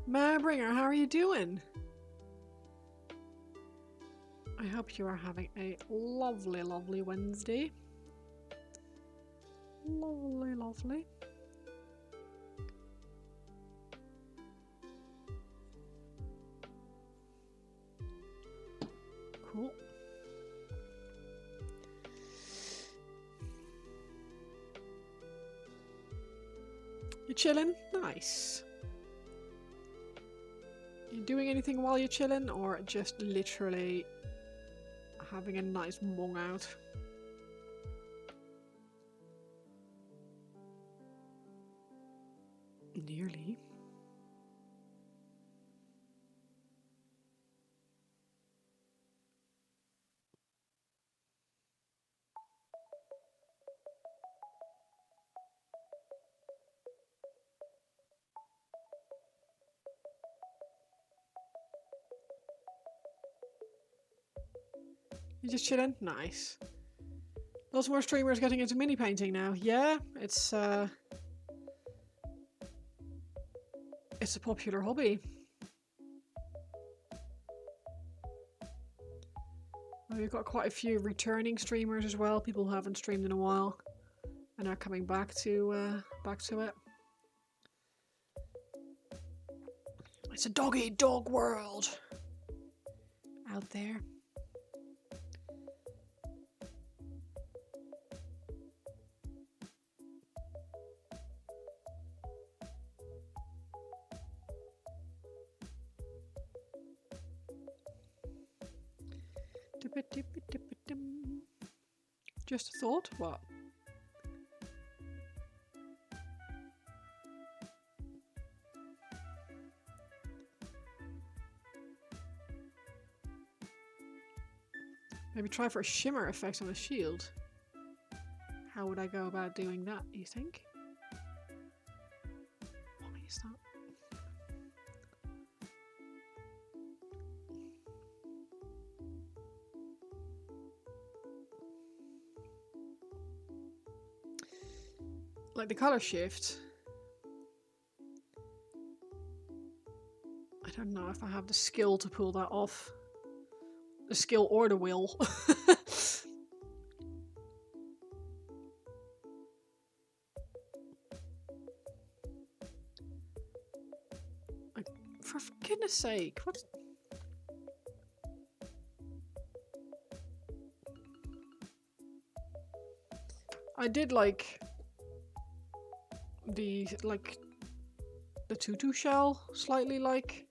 Marbringer, how are you doing? I hope you are having a lovely, lovely Wednesday. Lovely, lovely. Cool. You chilling? Nice. You doing anything while you're chilling, or just literally having a nice mong out? Nearly. You just chilling? Nice. Lots more streamers getting into mini painting now. Yeah, it's a popular hobby. We've got quite a few returning streamers as well. People who haven't streamed in a while and are coming back to it. It's a dog-eat-dog world out there. Just a thought. What? Maybe try for a shimmer effect on the shield. How would I go about doing that, you think? Why is that? Like the color shift. I don't know if I have the skill to pull that off. The skill or the will. Like, for goodness sake, what? I did like the tutu shell slightly like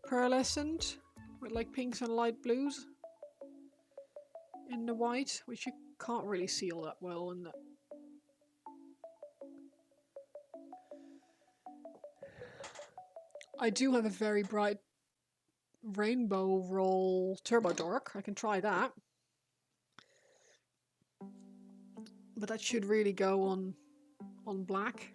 pearlescent with like pinks and light blues in the white, which you can't really see all that well in the I do have a very bright rainbow roll turbo dork. I can try that. But that should really go on black.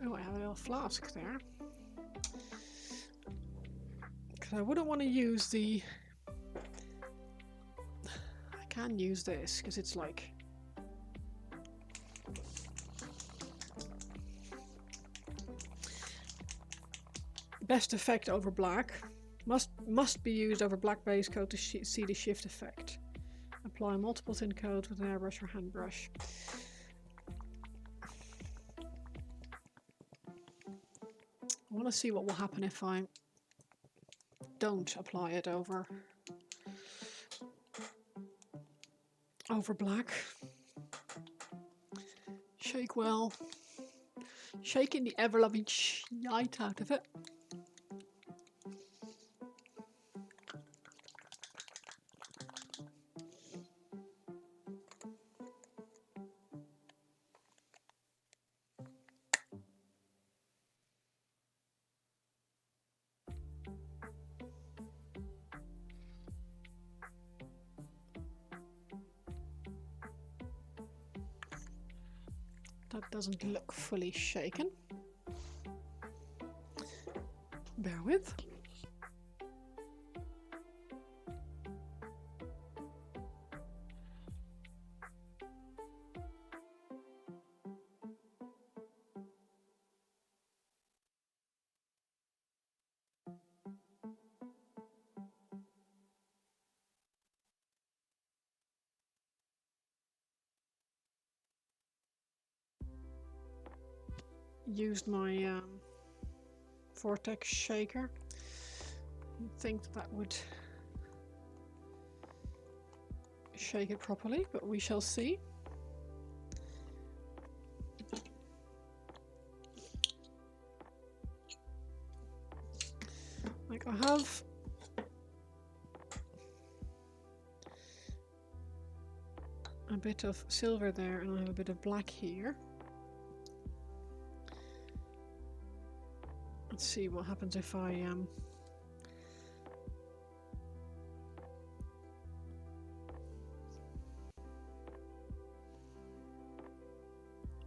Oh, I have a little flask there. Because I wouldn't want to use the... I can use this, because it's like... Best effect over black. Must be used over black base coat to see the shift effect. Apply multiple thin coats with an airbrush or hand brush. I want to see what will happen if I don't apply it over black. Shake well. Shaking the ever-loving shite out of it. That doesn't look fully shaken. Bear with. Used my vortex shaker. I think that would shake it properly, but we shall see. Like I have a bit of silver there and I have a bit of black here. Let's see what happens if I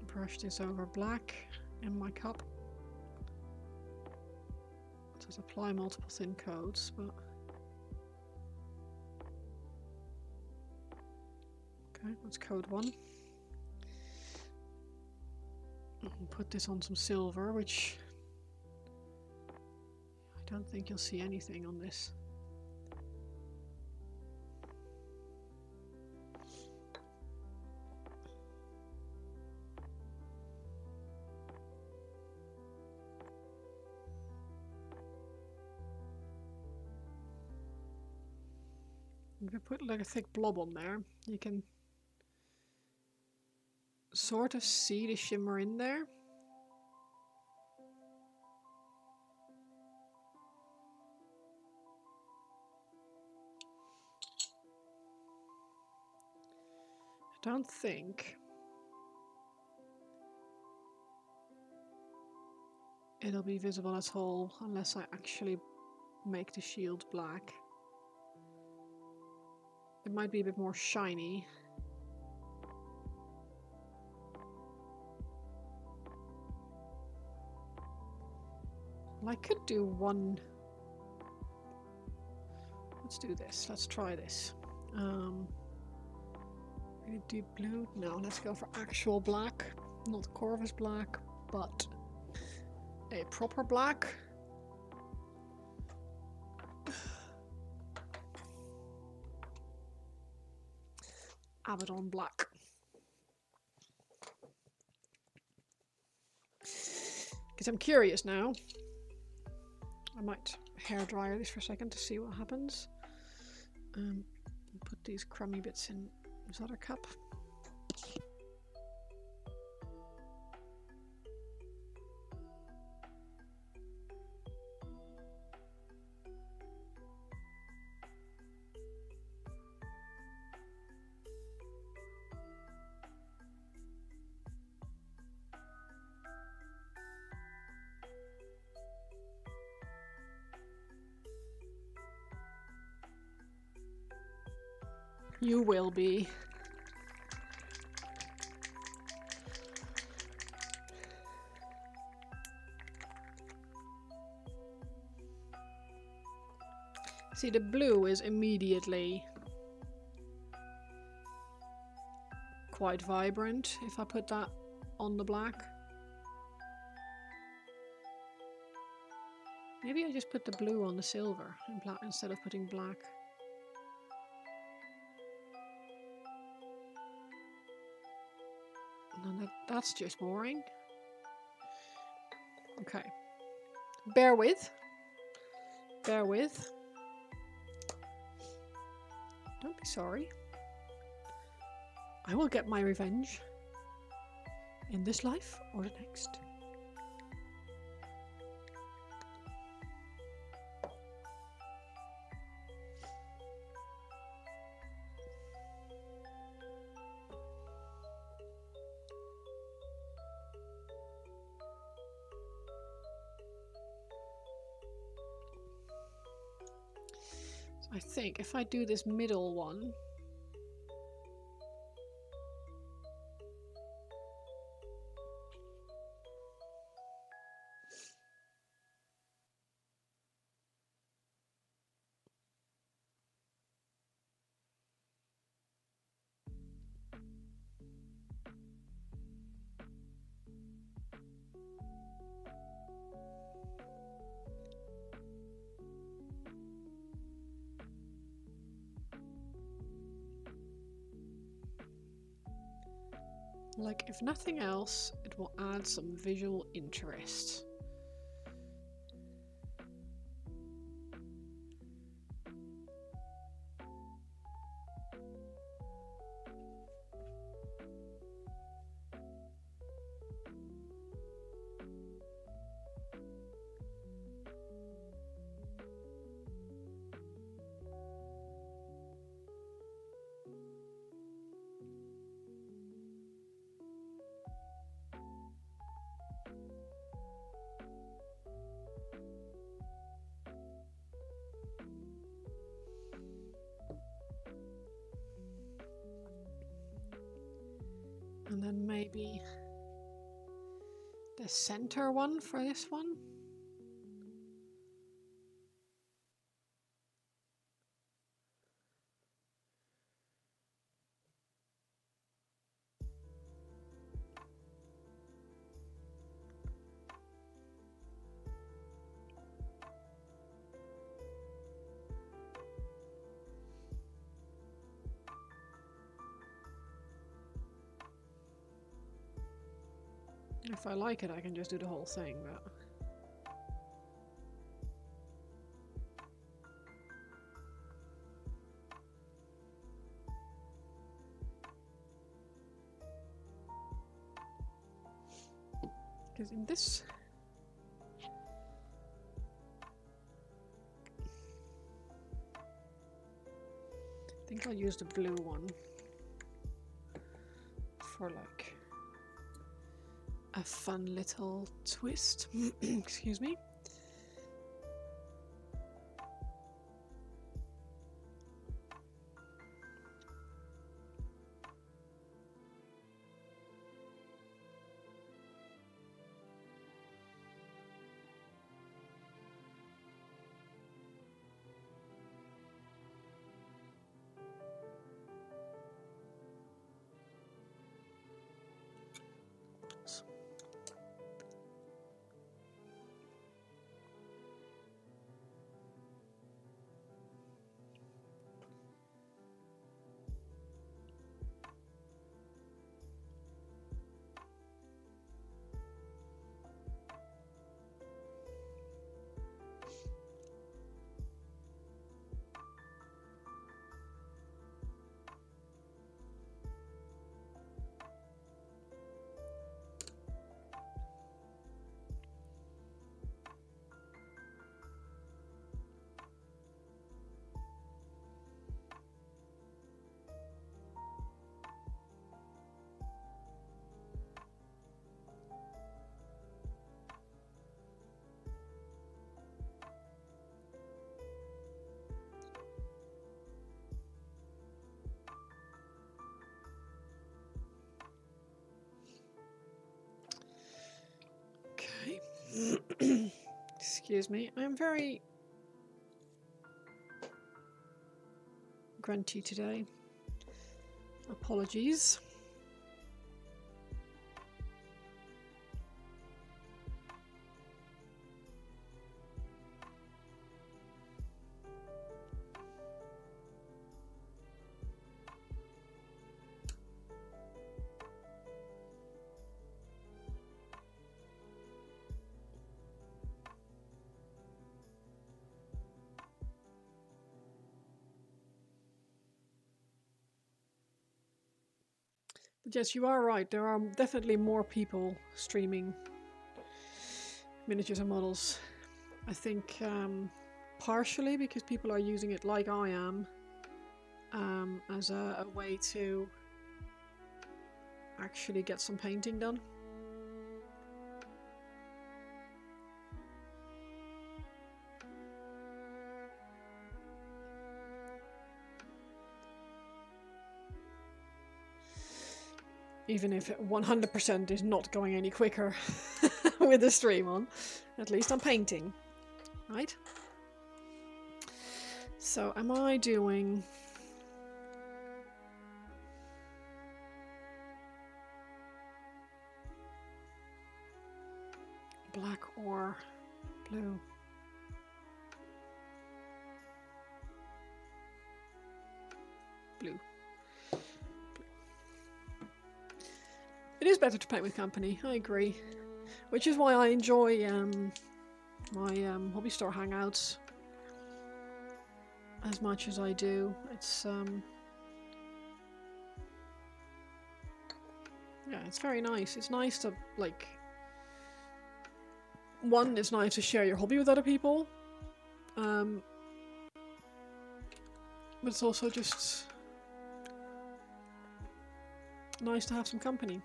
brush this over black in my cup. Just apply multiple thin coats, but okay, that's code 1. And put this on some silver, which I don't think you'll see anything on this. If you put like a thick blob on there, you can sort of see the shimmer in there. I don't think it'll be visible as whole unless I actually make the shield black. It might be a bit more shiny. Well, I could do one. Let's do this. Let's try this. Really deep blue? No, let's go for actual black. Not Corvus black, but a proper black. Abaddon black. Because I'm curious now. I might hairdryer this for a second to see what happens. Put these crummy bits in this other cup. You will be. See, the blue is immediately quite vibrant if I put that on the black. Maybe I just put the blue on the silver instead of putting black. No, that's just boring. Okay. Bear with. Bear with. Don't be sorry. I will get my revenge. In this life or the next. I think if I do this middle one, like, if nothing else, it will add some visual interest. And then maybe the center one for this one. If I like it, I can just do the whole thing, but... Because in this... I think I'll use the blue one for, like, a fun little twist. Excuse me. Okay. Excuse me. I'm very grunty today. Apologies. But yes, you are right. There are definitely more people streaming miniatures and models. I think partially because people are using it like I am as a way to actually get some painting done. Even if it 100% is not going any quicker with the stream on, at least I'm painting, right? So am I doing black or blue? Blue. It is better to paint with company, I agree. Which is why I enjoy my hobby store hangouts as much as I do. It's yeah, it's very nice. It's nice to, like, one, it's nice to share your hobby with other people. But it's also just nice to have some company.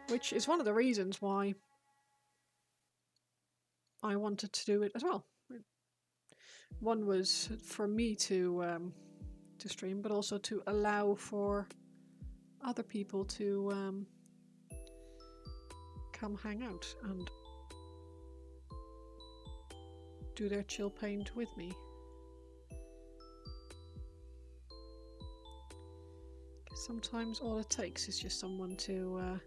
Which is one of the reasons why I wanted to do it as well. One was for me to stream, but also to allow for other people to come hang out and do their chill paint with me. Sometimes all it takes is just someone to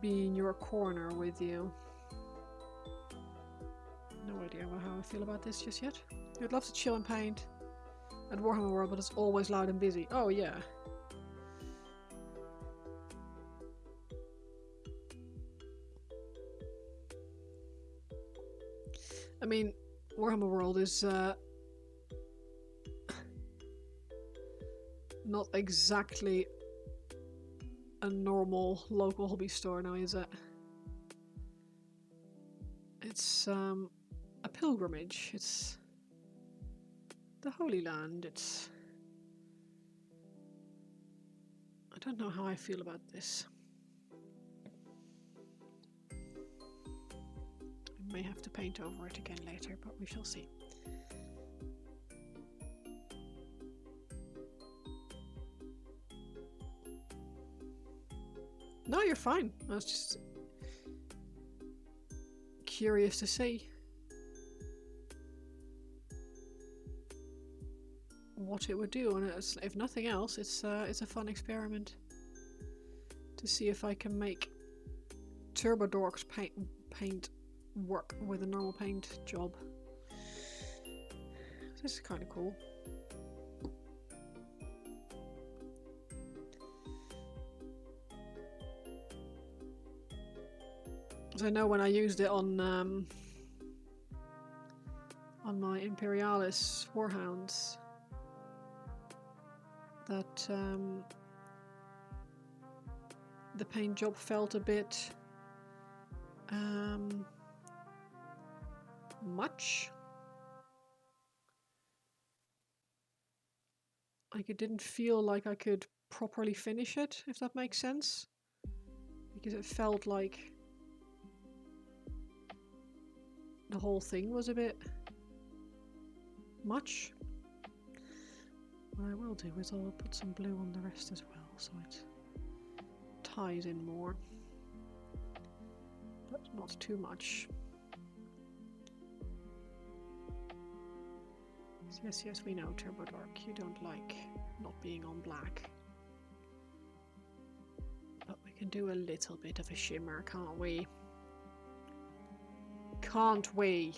be in your corner with you. No idea how I feel about this just yet. I'd love to chill and paint at Warhammer World, but it's always loud and busy. Oh yeah. I mean, Warhammer World is not exactly a normal local hobby store now, is it? It's a pilgrimage. It's the Holy Land. It's... I don't know how I feel about this. I may have to paint over it again later, but we shall see. No, you're fine. I was just curious to see what it would do, and it's, if nothing else, it's a fun experiment to see if I can make Turbodork's paint work with a normal paint job. This is kind of cool. So I know when I used it on my Imperialis Warhounds, that the paint job felt a bit much. Like it didn't feel like I could properly finish it, if that makes sense. Because it felt like the whole thing was a bit much. What I will do is I'll put some blue on the rest as well, so it ties in more, but not too much. Yes, yes, we know, Turbodork, you don't like not being on black. But we can do a little bit of a shimmer, can't we? Can't we?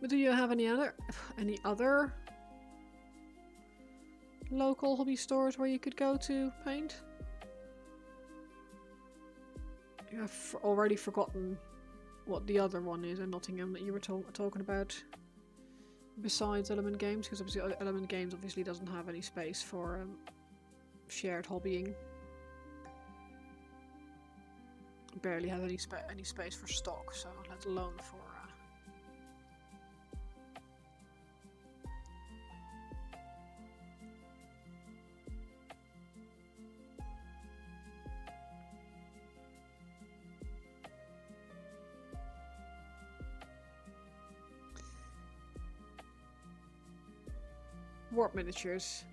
But do you have any other local hobby stores where you could go to paint? I've already forgotten what the other one is in Nottingham that you were talking about. Besides Element Games, because obviously Element Games obviously doesn't have any space for shared hobbying. Barely has any space for stock, so let alone for warp miniatures.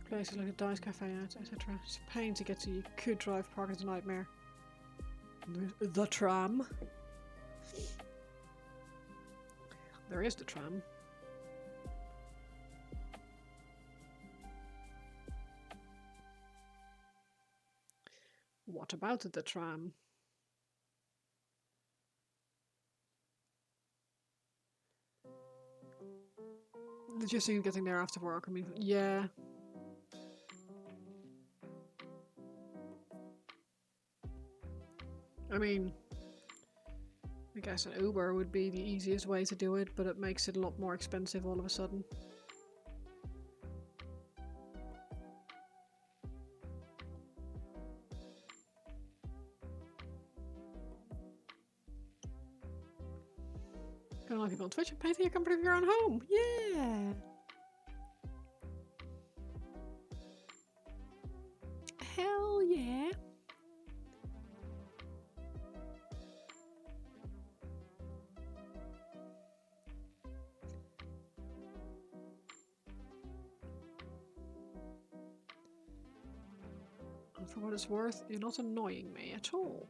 Places like a Dice Cafe, etc. It's a pain to get to. You could drive Park is a nightmare. The tram. There is the tram. What about the tram? Just getting there after work. I mean, yeah. I mean, I guess an Uber would be the easiest way to do it, but it makes it a lot more expensive all of a sudden. Got a lot of people on Twitch and pay for your comfort of your own home. Yeah. Hell yeah. And for what it's worth, you're not annoying me at all.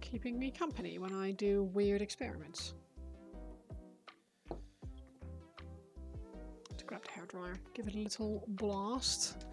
Keeping me company when I do weird experiments. To grab the hairdryer, give it a little blast.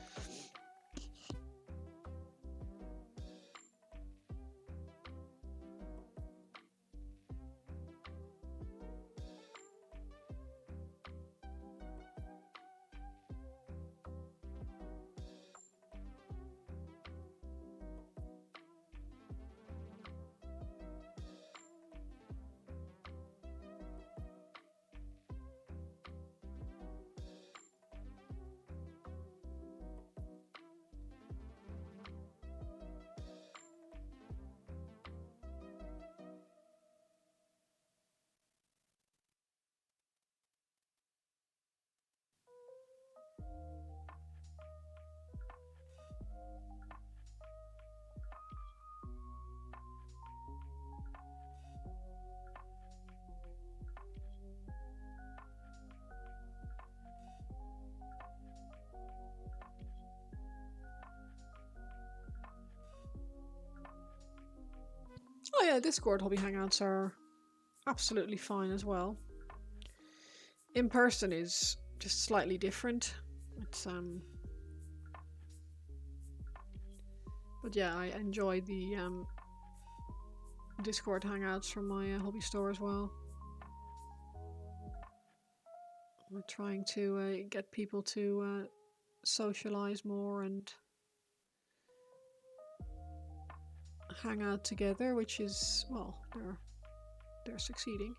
Oh yeah, Discord hobby hangouts are absolutely fine as well. In person is just slightly different. It's but yeah, I enjoy the Discord hangouts from my hobby store as well. I'm trying to get people to socialize more and hang out together, which is, well, they're succeeding.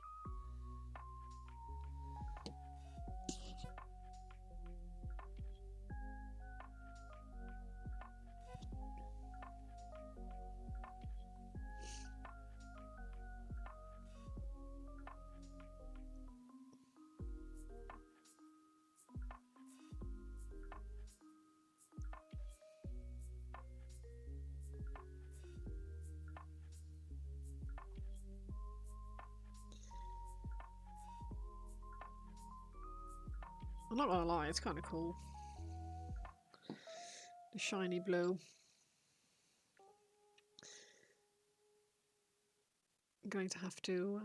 I'm not gonna lie, it's kind of cool. The shiny blue. I'm going to have to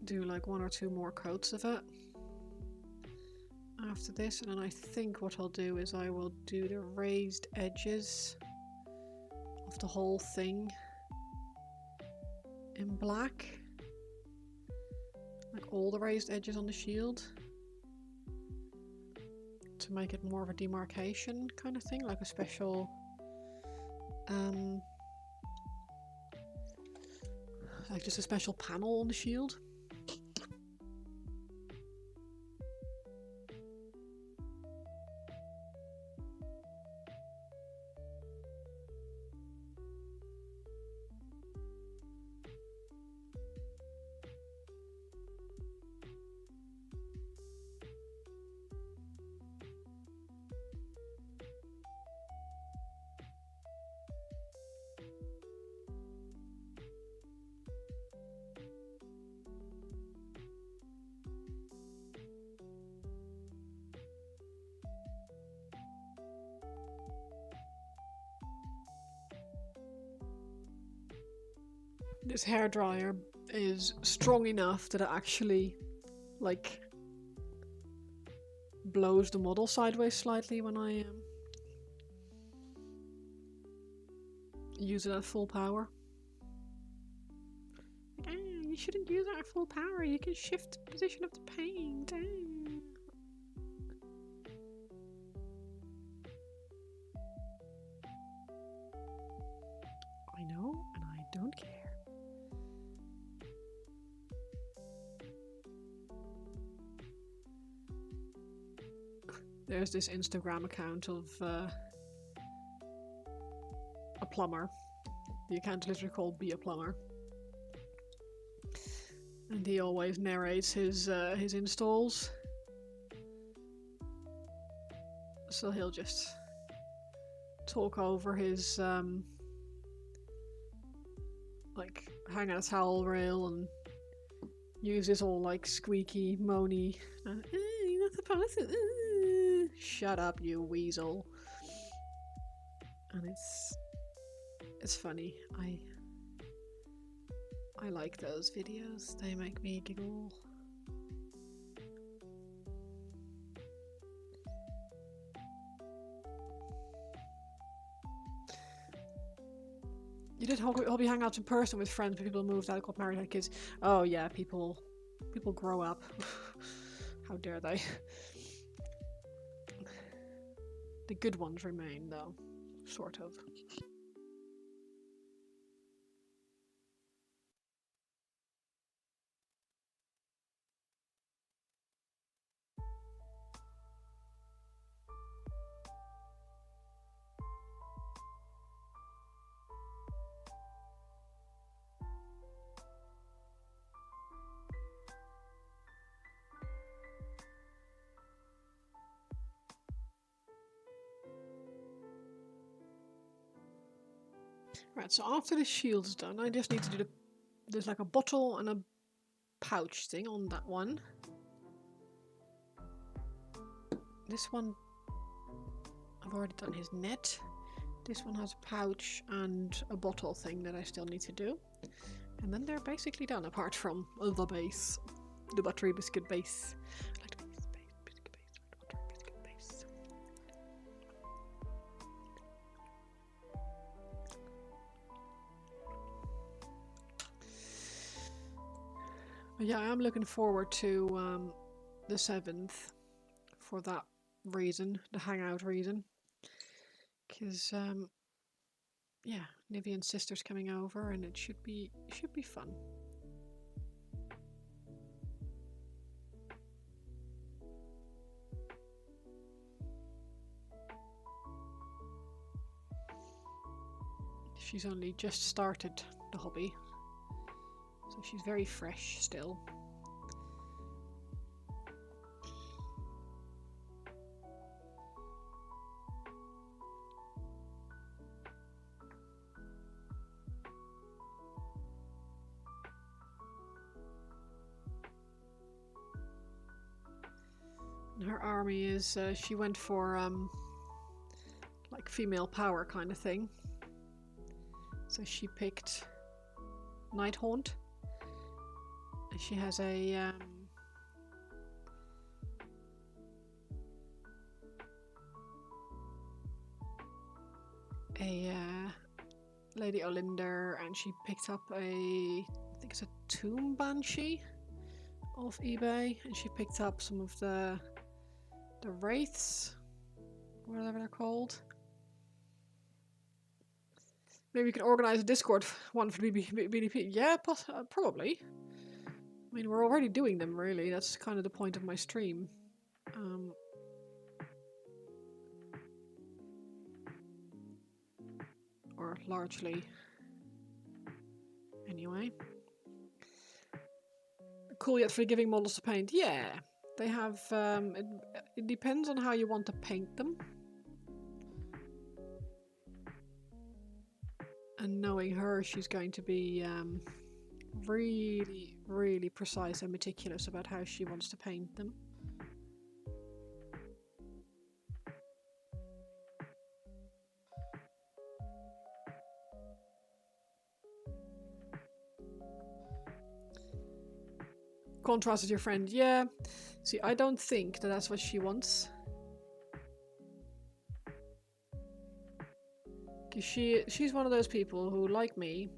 do like 1 or 2 more coats of it after this, and then I think what I'll do is I will do the raised edges of the whole thing in black. Like all the raised edges on the shield, to make it more of a demarcation kind of thing, like a special like just a special panel on the shield. This hairdryer is strong enough that it actually, like, blows the model sideways slightly when I use it at full power. You shouldn't use it at full power. You can shift the position of the paint. I know, and I don't care. There's this Instagram account of a plumber. The account is literally called Be a Plumber. And he always narrates his installs. So he'll just talk over his like hang out a towel rail and use his all like squeaky, moany you're not supposed to shut up, you weasel. And it's funny. I like those videos. They make me giggle. You did hobby hangouts in person with friends, but people moved out, got married, had kids. Oh yeah, people grow up. How dare they? The good ones remain, though, sort of. Right, so after the shield's done, I just need to do there's like a bottle and a pouch thing on that one. This one, I've already done his net. This one has a pouch and a bottle thing that I still need to do. And then they're basically done, apart from the base. The buttery biscuit base. I like the biscuit base, the buttery biscuit base. But yeah, I am looking forward to the 7th for that reason, the hangout reason. Because yeah, Nivian's sister's coming over, and it should be fun. She's only just started the hobby, so she's very fresh still. And her army is, she went for like female power kind of thing. So she picked Nighthaunt. And she has a Lady Olinder, and she picked up I think it's a Tomb Banshee off eBay, and she picked up some of the Wraiths, whatever they're called. Maybe we can organize a Discord one for BDP. Yeah, probably. I mean, we're already doing them, really. That's kind of the point of my stream. Or largely. Anyway. Cool yet forgiving models to paint. Yeah. They have... it depends on how you want to paint them. And knowing her, she's going to be really, really precise and meticulous about how she wants to paint them. Contrast with your friend, yeah. See, I don't think that that's what she wants. Because she's one of those people who, like me,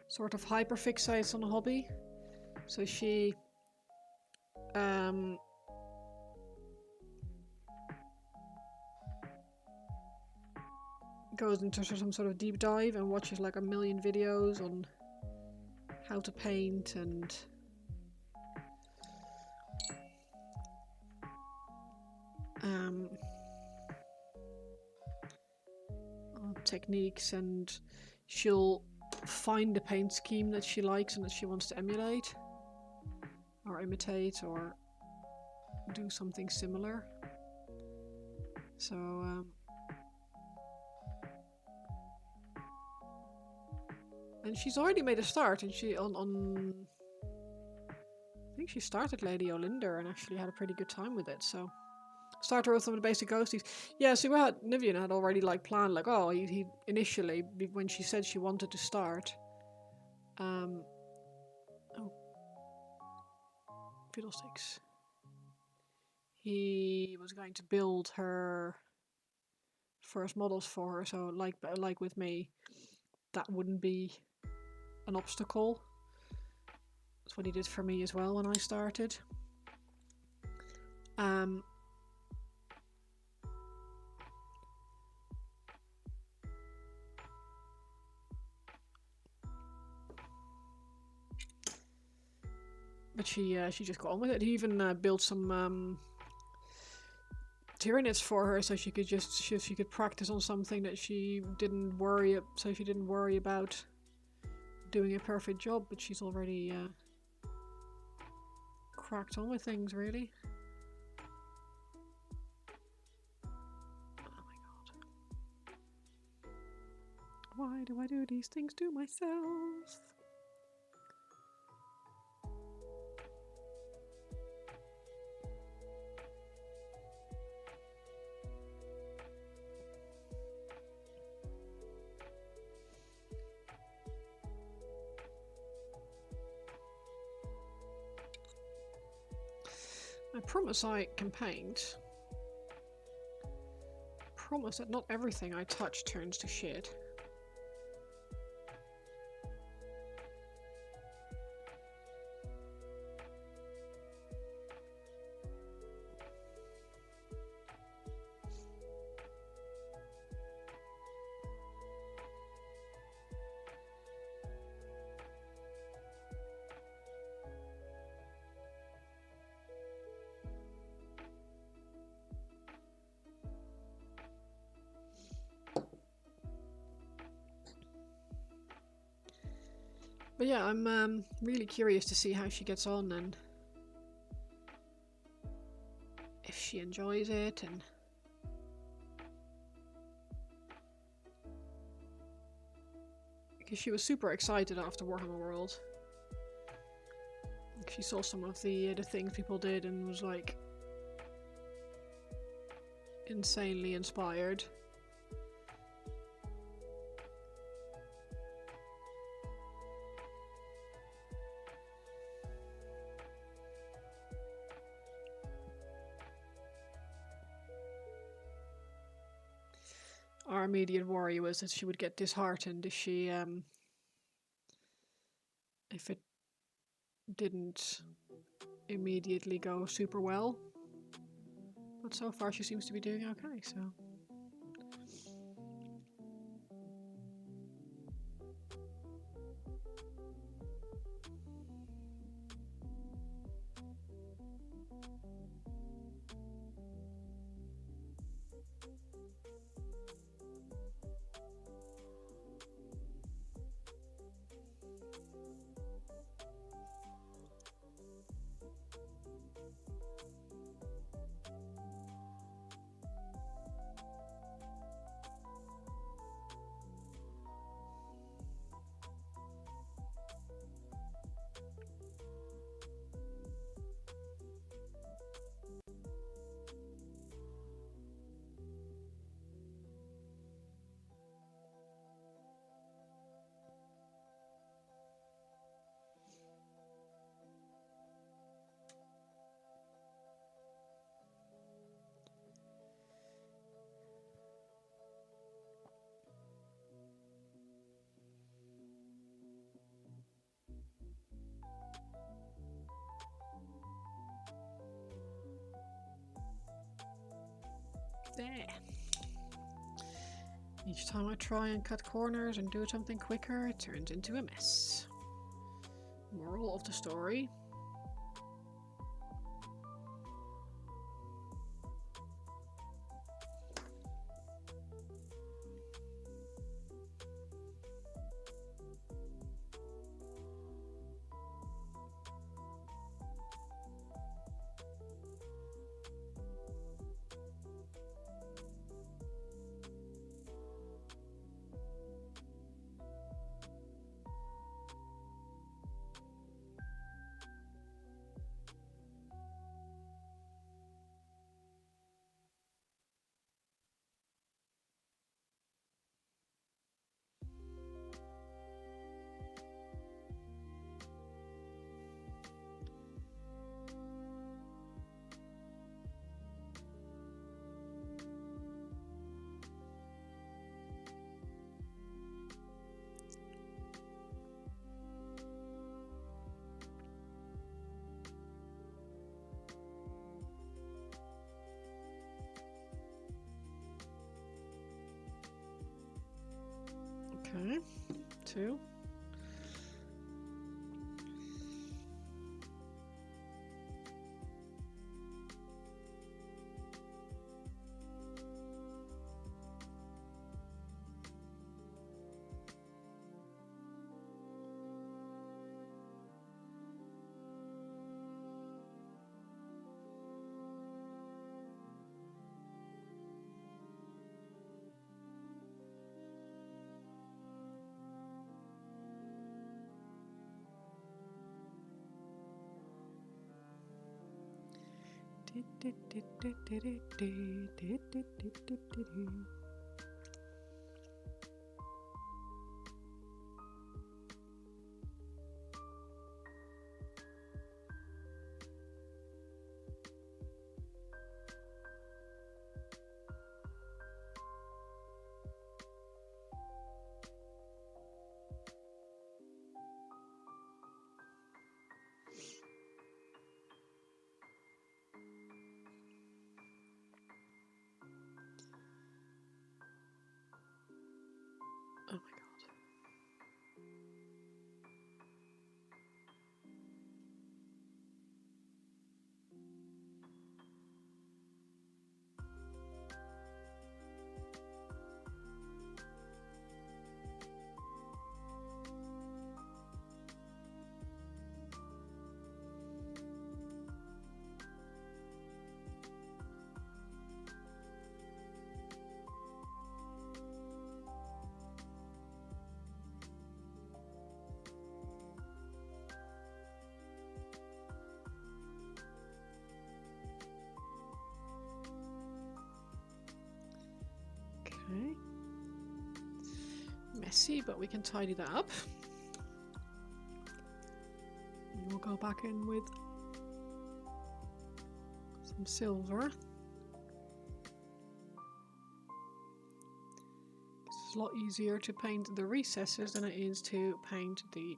sort of hyperfixates on a hobby. So she goes into some sort of deep dive and watches like a million videos on how to paint and techniques, and she'll find a paint scheme that she likes and that she wants to emulate or imitate or do something similar. So and she's already made a start, and she on I think she started Lady Olinder and actually had a pretty good time with it. So started with some of the basic ghosties. Yeah, so we had Nivian had already like planned, like, oh, he initially, when she said she wanted to start, oh, fiddlesticks. He was going to build her first models for her, so like with me, that wouldn't be an obstacle. That's what he did for me as well when I started. But she just got on with it. He even built some Tyranids for her, so she could practice on something that she didn't worry about doing a perfect job. But she's already cracked on with things, really. Oh my god! Why do I do these things to myself? I promise I can paint. Promise that not everything I touch turns to shit. But yeah, I'm really curious to see how she gets on and if she enjoys it, and because she was super excited after Warhammer World. She saw some of the things people did and was like insanely inspired. Our immediate worry was that she would get disheartened if she if it didn't immediately go super well. But so far she seems to be doing okay, so. There. Each time I try and cut corners and do something quicker, it turns into a mess. Moral of the story. Okay, 2. messy, but we can tidy that up. We'll go back in with some silver. It's a lot easier to paint the recesses than it is to paint the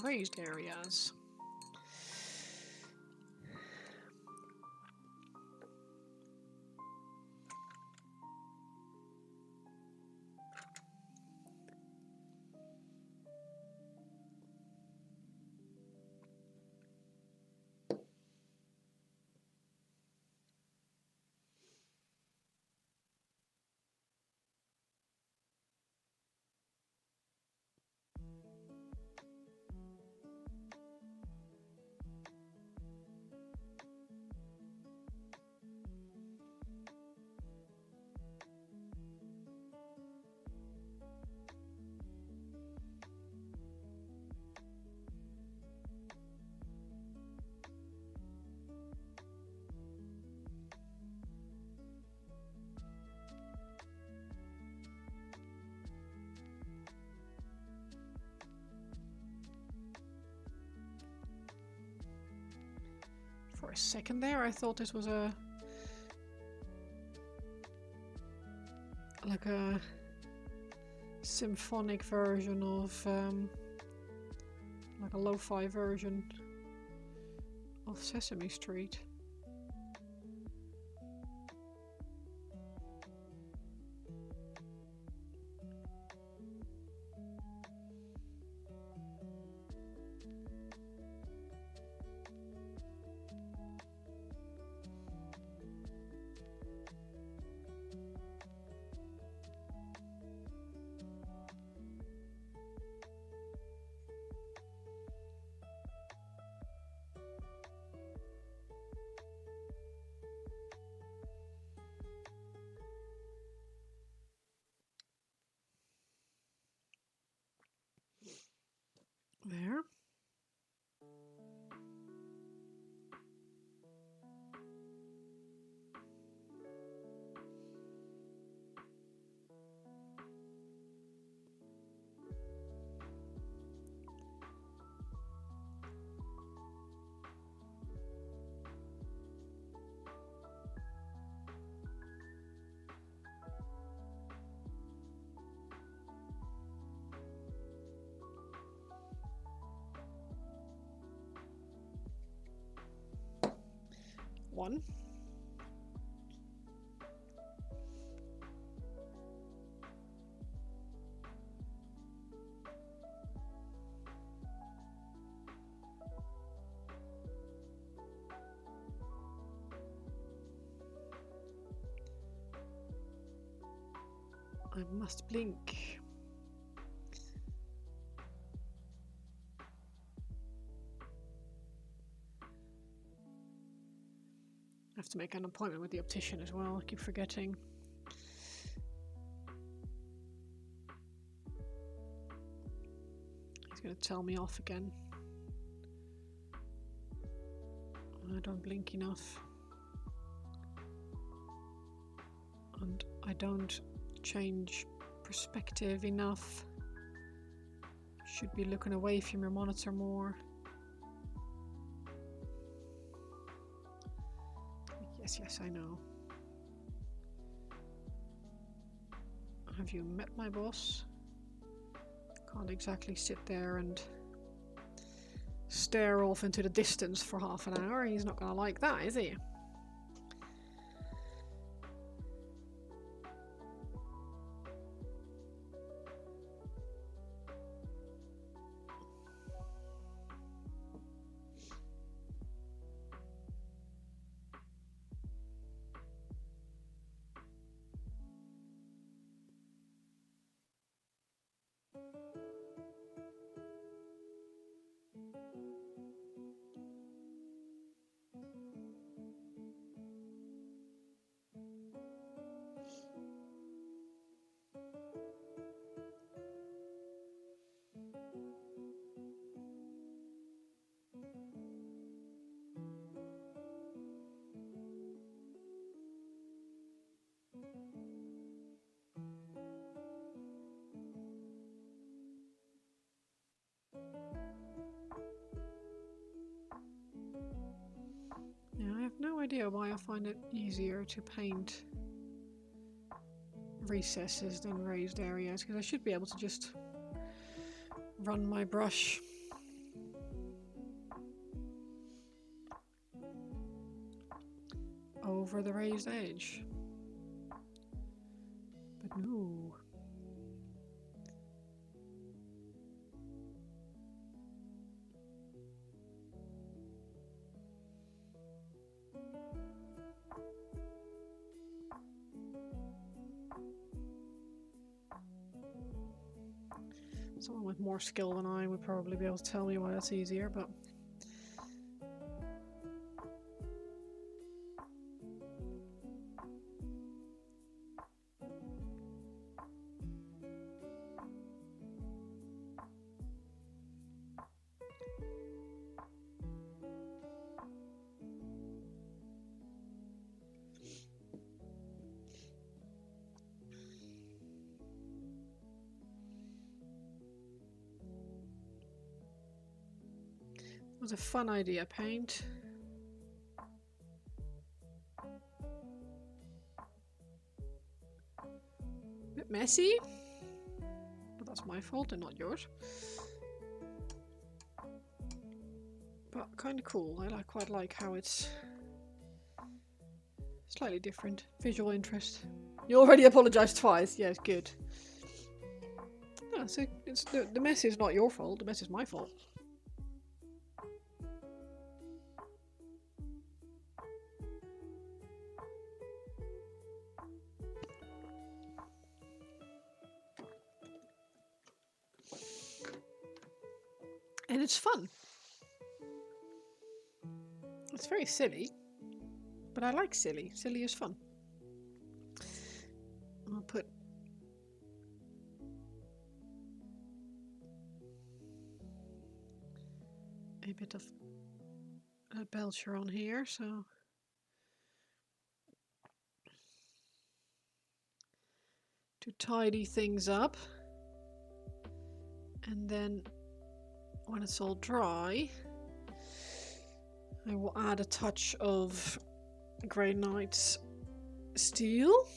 raised areas. For a second there, I thought this was like a symphonic version of like a lo-fi version of Sesame Street. There. One. I must blink. I have to make an appointment with the optician as well. I keep forgetting. He's going to tell me off again. I don't blink enough. And I don't change perspective enough. Should be looking away from your monitor more. Yes, I know. Have you met my boss? Can't exactly sit there and stare off into the distance for half an hour. He's not gonna like that, is he? idea why I find it easier to paint recesses than raised areas, because I should be able to just run my brush over the raised edge. But no. Someone with more skill than I would probably be able to tell me why that's easier, but it was a fun idea, paint. Bit messy, but that's my fault and not yours. But kind of cool. I quite like how it's slightly different. Visual interest. You already apologized twice. Yes, good. No, so it's the mess is not your fault. The mess is my fault. And it's fun. It's very silly, but I like silly. Silly is fun. I'll put a bit of a belcher on here, so to tidy things up. And then when it's all dry, I will add a touch of Grey Knight's steel.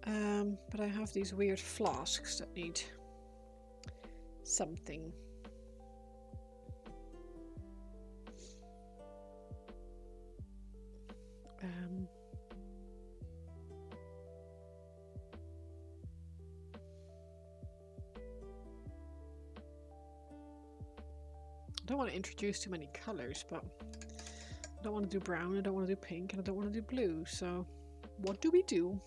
But I have these weird flasks that need something. I don't want to introduce too many colors, but I don't want to do brown, I don't want to do pink, and I don't want to do blue, so what do we do?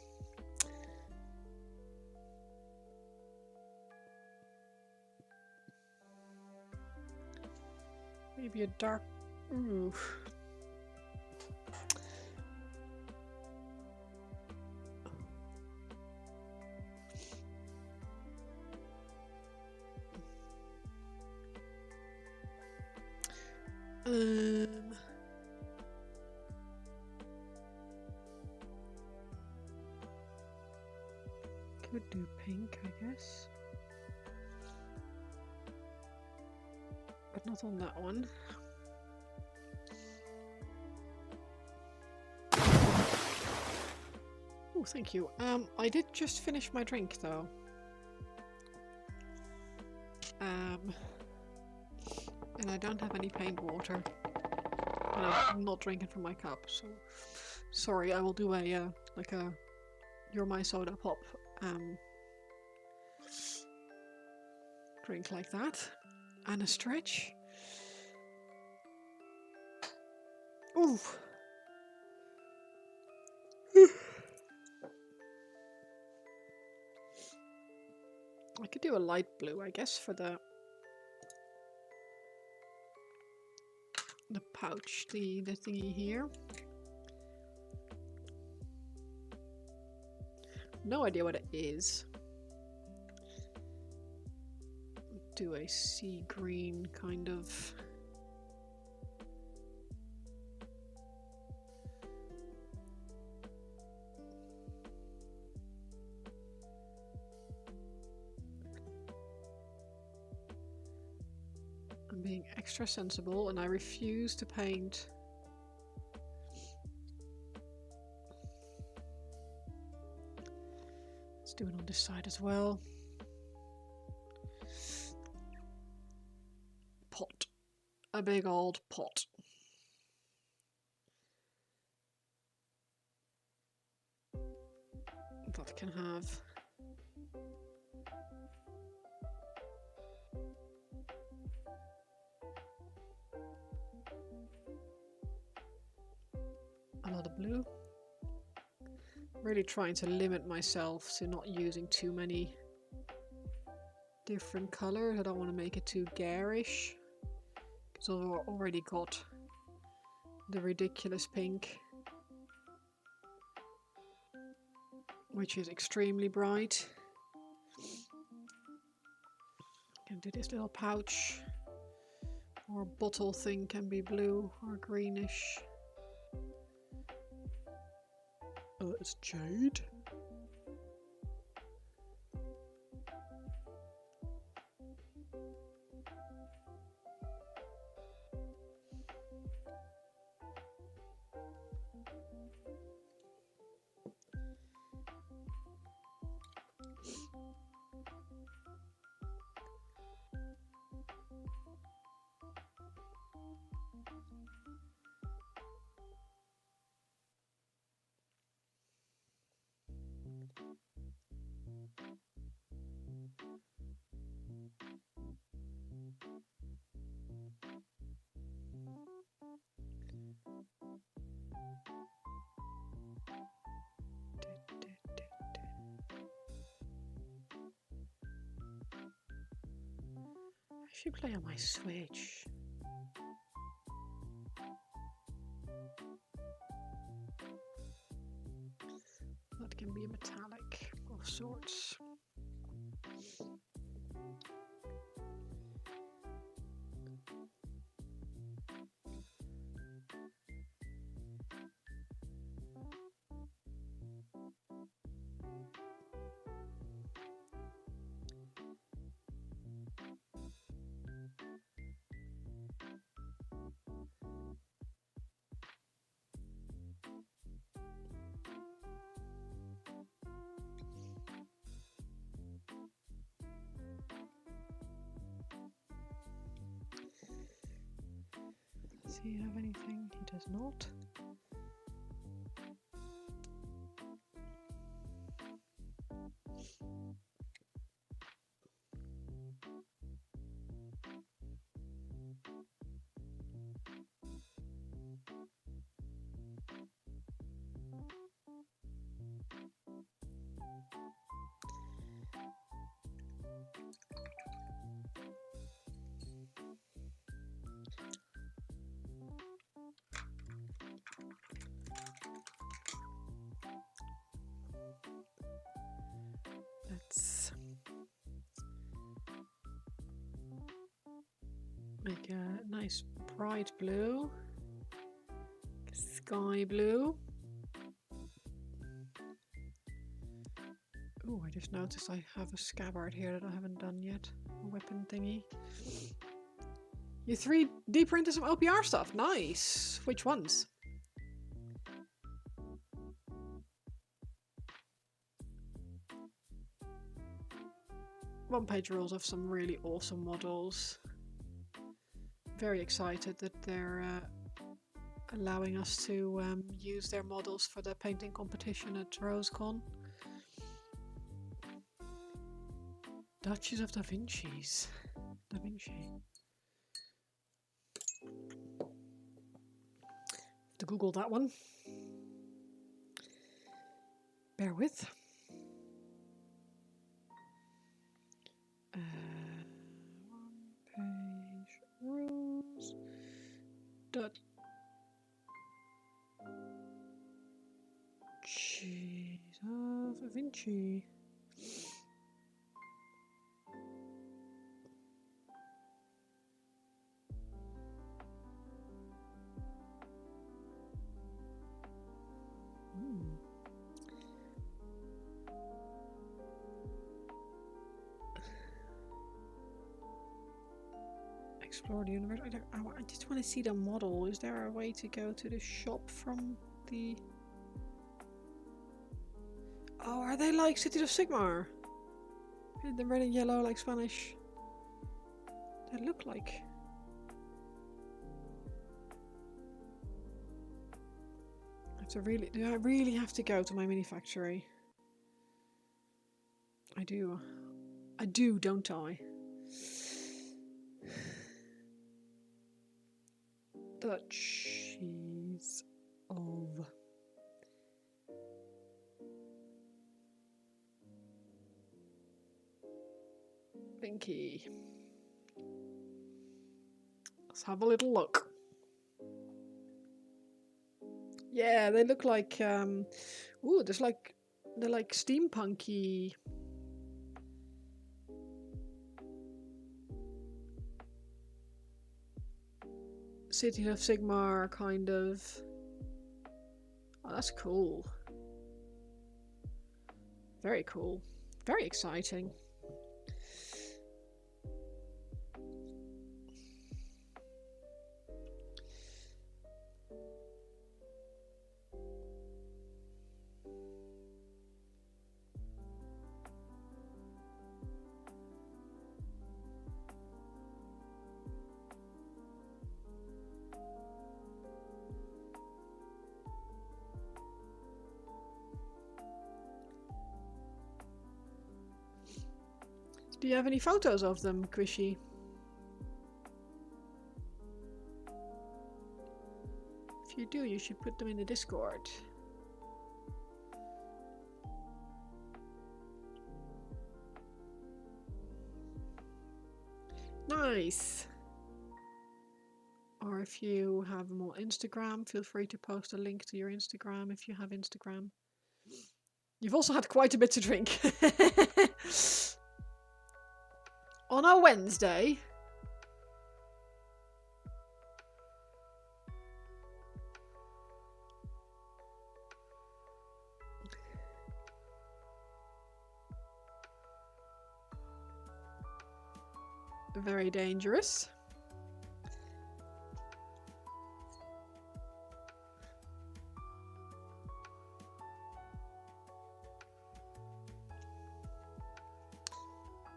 Maybe a dark... Ooh. Could do pink, I guess. But not on that one. Oh, thank you. I did just finish my drink though. And I don't have any paint water. And I'm not drinking from my cup, so sorry, I will do a like a You're My Soda Pop drink like that. And a stretch. Ooh. I could do a light blue, I guess, for the pouch, the thingy here. No idea what it is. Do a sea green kind of. I'm being extra sensible, and I refuse to paint do it on this side as well. Pot. A big old pot. That can have a lot of blue. Really trying to limit myself to not using too many different colors. I don't want to make it too garish, because I've already got the ridiculous pink, which is extremely bright. Can do this little pouch or bottle thing, can be blue or greenish. Oh, it's jade. I should play on my Switch. That can be a metallic of sorts. Does he have anything? He does not. Let's make a nice bright blue, sky blue. Oh, I just noticed I have a scabbard here that I haven't done yet. A weapon thingy. You 3D printed some OPR stuff. Nice. Which ones? One-page rules of some really awesome models. Very excited that they're allowing us to use their models for the painting competition at RoseCon. Duchess of Da Vinci. Have to Google that one. Bear with. One-page rules. Duchess of Da Vinci. Explore the universe. I just want to see the model. Is there a way to go to the shop from the... Oh, are they like Cities of Sigmar? In the red and yellow like Spanish. They look like. Do I really have to go to my mini factory? I do. I do, don't I? Duchies of Binky. Let's have a little look. Yeah, they look like ooh, they're like steampunky. City of Sigmar kind of. Oh, that's cool. Very cool. Very exciting. Do you have any photos of them, Krishy? If you do, you should put them in the Discord. Nice! Or if you have them on Instagram, feel free to post a link to your Instagram if you have Instagram. You've also had quite a bit to drink. On a Wednesday. Very dangerous.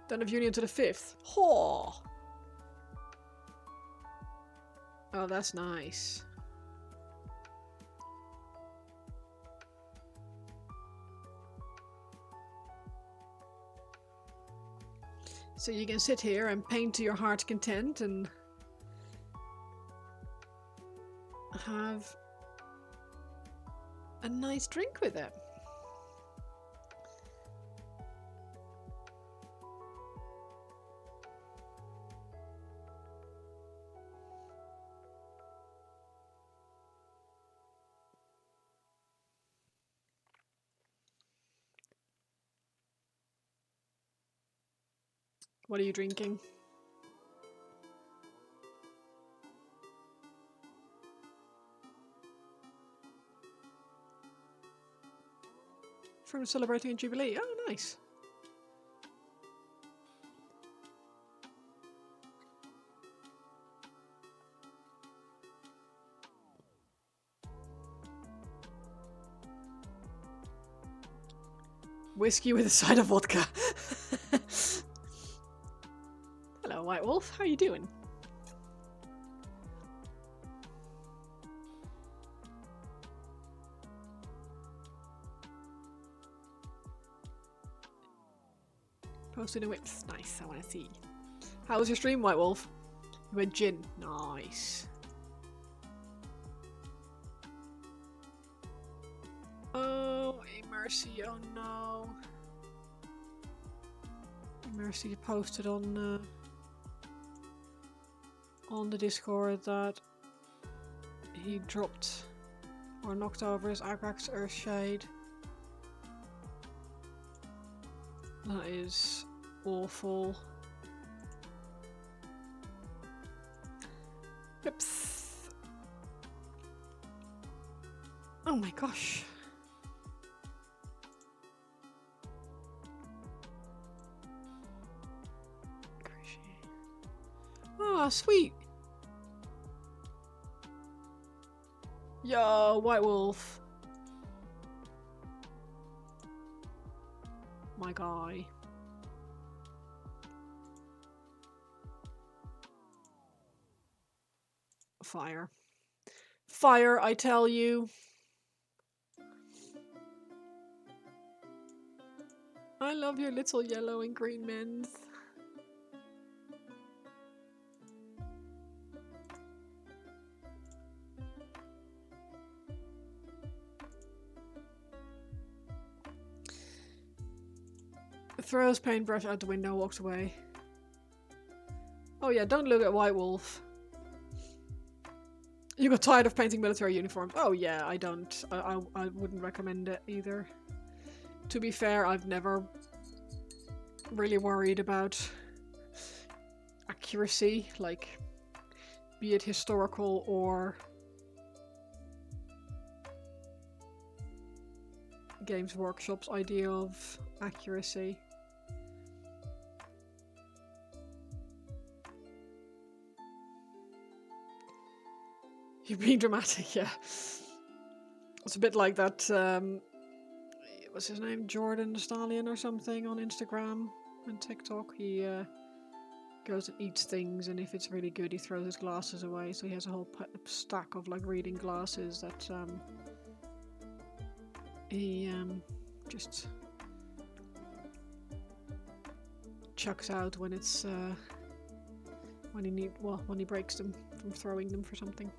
Done of Union to the 5th. Haw! Oh, that's nice. So you can sit here and paint to your heart's content and have a nice drink with it. What are you drinking? From celebrating a Jubilee. Oh, nice. Whiskey with a side of vodka. Hello, White Wolf. How are you doing? Posted in whips. Nice. I want to see. How was your stream, White Wolf? You went gin. Nice. Oh, a Mercy. Oh no. Mercy posted on the Discord that he dropped or knocked over his Agrax Earthshade. That is awful. Oops. Oh my gosh. Oh, sweet. Yo, White Wolf. my guy. Fire. Fire, I tell you. I love your little yellow and green men. Throws paintbrush out the window, walks away. Oh yeah, don't look at White Wolf. You got tired of painting military uniforms. Oh yeah, I don't. I wouldn't recommend it either. To be fair, I've never really worried about accuracy, like, be it historical or Games Workshop's idea of accuracy. You're being dramatic, yeah. It's a bit like that, what's his name? Jordan the Stallion or something on Instagram and TikTok. He goes and eats things, and if it's really good, he throws his glasses away. So he has a whole stack of like reading glasses that he just chucks out when it's when he breaks them from throwing them for something.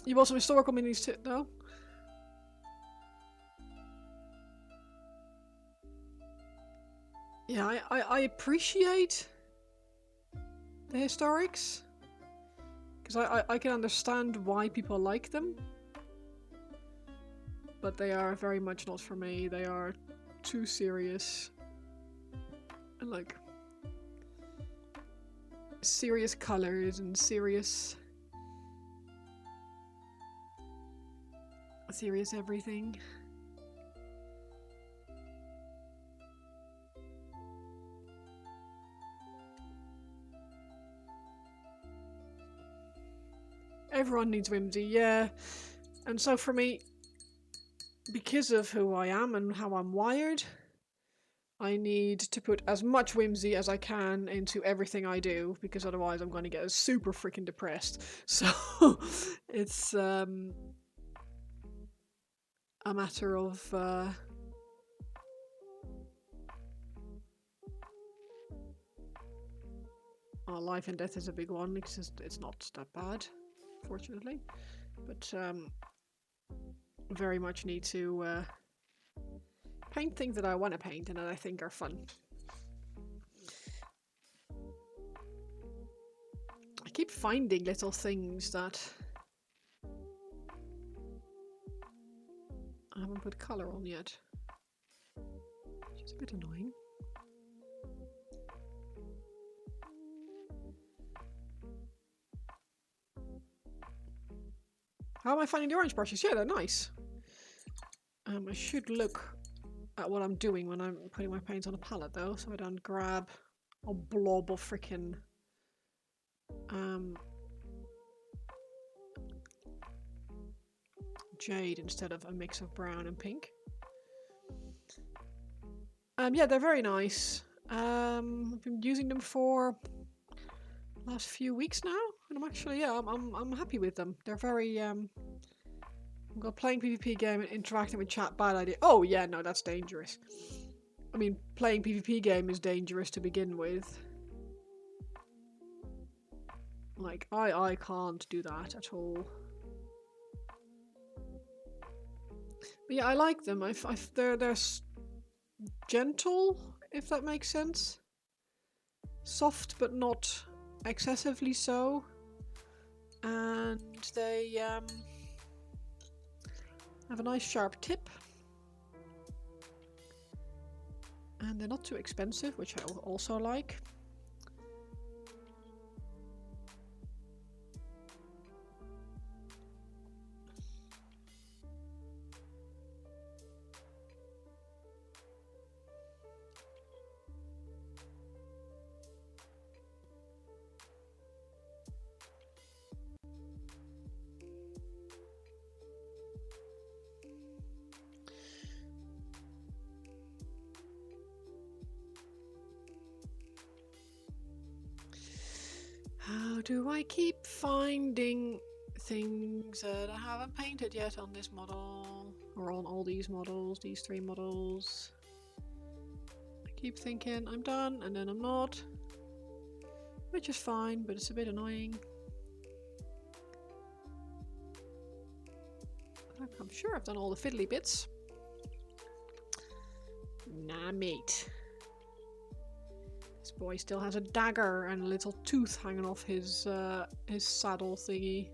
You want some historical minis too, though? Yeah, I appreciate the historics, because I can understand why people like them, but they are very much not for me. They are too serious, and like serious colors and serious everything. Everyone needs whimsy, yeah. And so for me, because of who I am and how I'm wired, I need to put as much whimsy as I can into everything I do, because otherwise I'm going to get super freaking depressed. So it's a matter of life and death is a big one, because it's not that bad, fortunately, but very much need to paint things that I want to paint and that I think are fun. I keep finding little things that I haven't put colour on yet, which is a bit annoying. How am I finding the orange brushes? Yeah, they're nice. I should look at what I'm doing when I'm putting my paints on a palette, though, so I don't grab a blob of frickin' jade instead of a mix of brown and pink. Yeah, they're very nice. I've been using them for the last few weeks now, and I'm actually, yeah, I'm happy with them. They're very I've got playing PvP game and interacting with chat, bad idea. Oh yeah, no, that's dangerous. I mean, playing PvP game is dangerous to begin with. Like, I can't do that at all. But yeah, I like them. They're gentle, if that makes sense. Soft, but not excessively so. And they have a nice sharp tip. And they're not too expensive, which I also like. do I keep finding things that I haven't painted yet on this model? Or on all these models, these 3 models? I keep thinking I'm done and then I'm not. Which is fine, but it's a bit annoying. I'm sure I've done all the fiddly bits. Nah, mate. This boy still has a dagger and a little tooth hanging off his saddle thingy.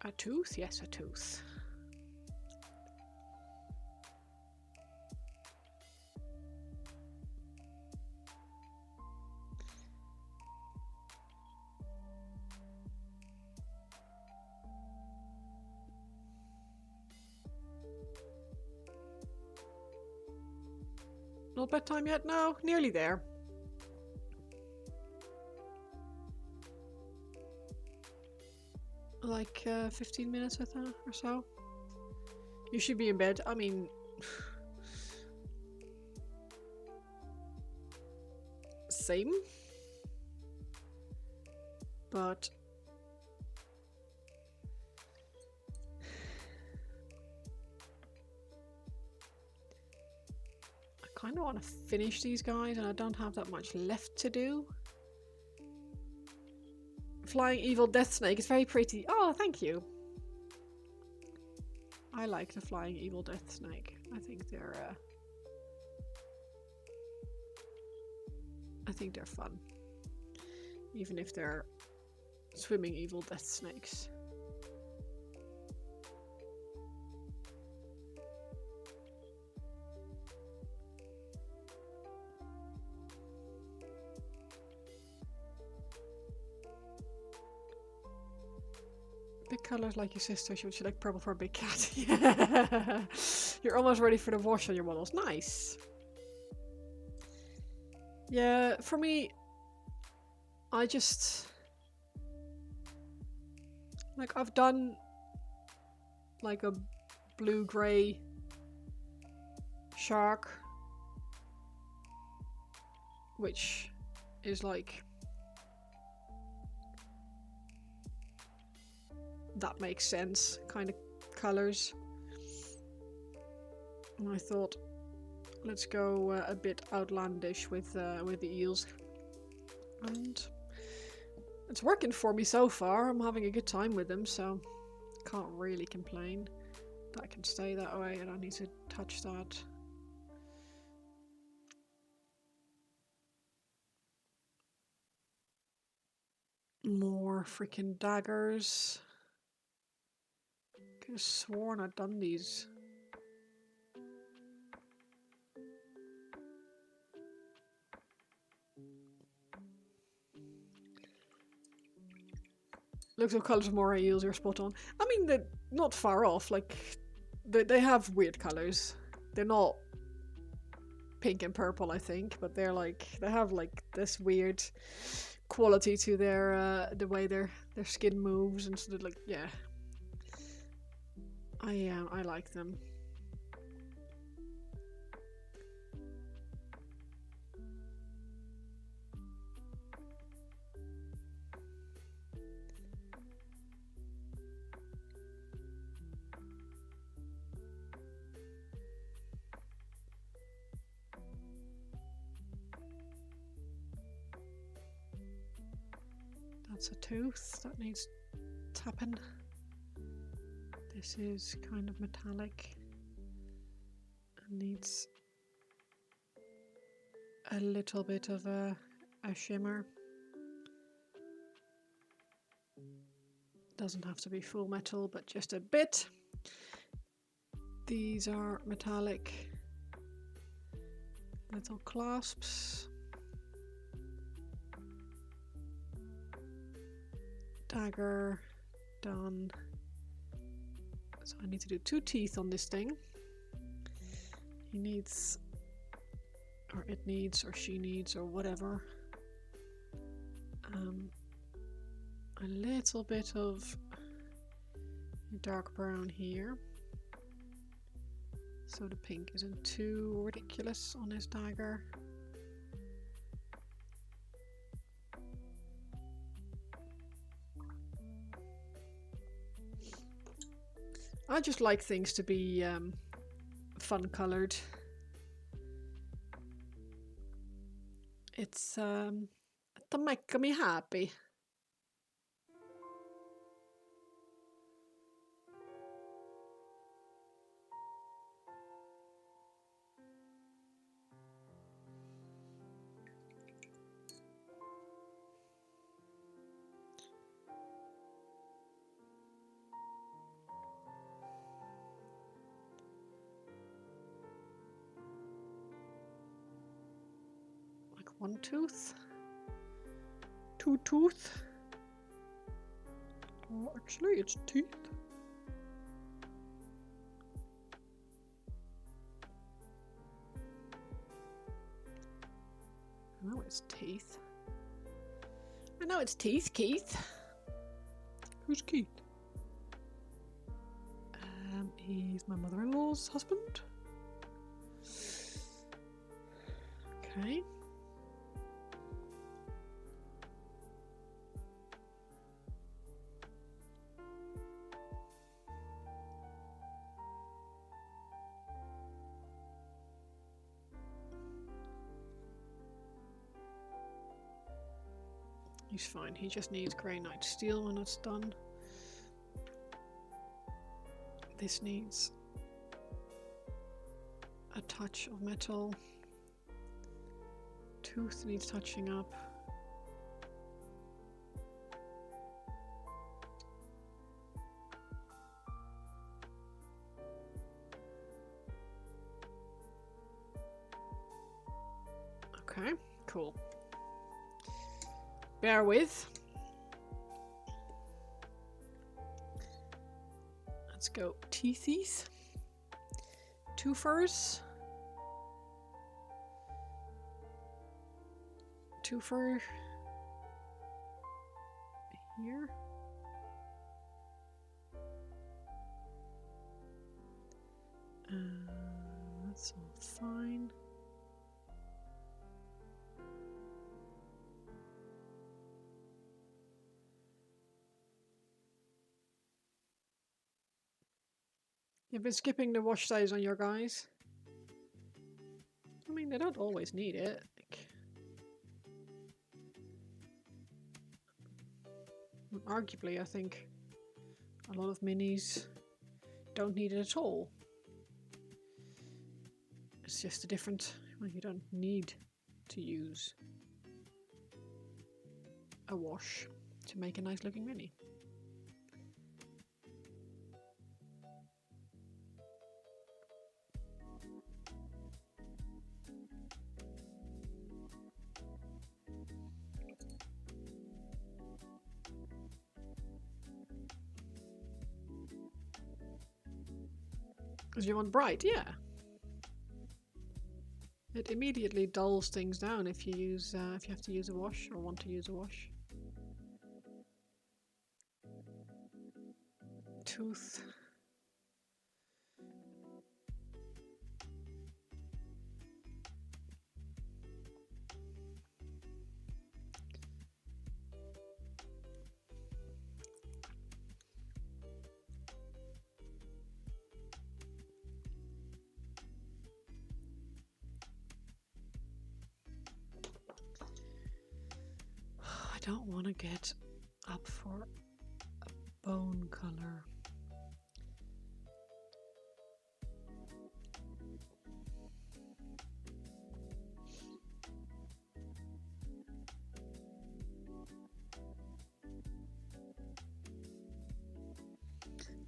A tooth? Yes, a tooth. Not bedtime yet? No, nearly there. Like 15 minutes, I thought, or so. You should be in bed. I mean, same. But I kind of want to finish these guys, and I don't have that much left to do. Flying evil death snake is very pretty. Oh, thank you. I like the flying evil death snake. I think they're fun. Even if they're swimming evil death snakes. Big colours like your sister. She would select purple for a big cat. Yeah. You're almost ready for the wash on your models. Nice. Yeah, for me, I just like I've done like a blue-grey shark, which is like that makes sense kind of colors. And I thought, let's go a bit outlandish with the eels, and it's working for me so far. I'm having a good time with them, so can't really complain. That can stay that way. I don't need to touch that. More freaking daggers. Could have sworn I'd done these. Looks of colours of Morrsarr eels, you're spot on. I mean, they're not far off. Like, they have weird colours. They're not pink and purple, I think, but they're like, they have like this weird quality to their the way their skin moves and sort of like, yeah. I like them. That's a tooth that needs tapping. This is kind of metallic and needs a little bit of a shimmer. Doesn't have to be full metal, but just a bit. These are metallic little clasps. Dagger done. So I need to do 2 teeth on this thing. He needs, or it needs, or she needs, or whatever. A little bit of dark brown here. So the pink isn't too ridiculous on his dagger. I just like things to be fun colored. It's to make me happy. Like one tooth? Two tooth? Oh, actually, it's teeth. I know it's teeth. I know it's teeth, Keith. Who's Keith? He's my mother-in-law's husband. Okay. He's fine. He just needs grey knight steel when it's done. This needs a touch of metal. Tooth needs touching up. Okay, cool. Bear with. Let's go teethies. Two furs. Two fur here. That's all fine. You've been skipping the wash days on your guys. I mean, they don't always need it. Arguably, I think a lot of minis don't need it at all. It's just a different... Well, you don't need to use a wash to make a nice looking mini. Because you want bright, yeah. It immediately dulls things down if you use if you have to use a wash or want to use a wash. Tooth. I don't want to get up for a bone color.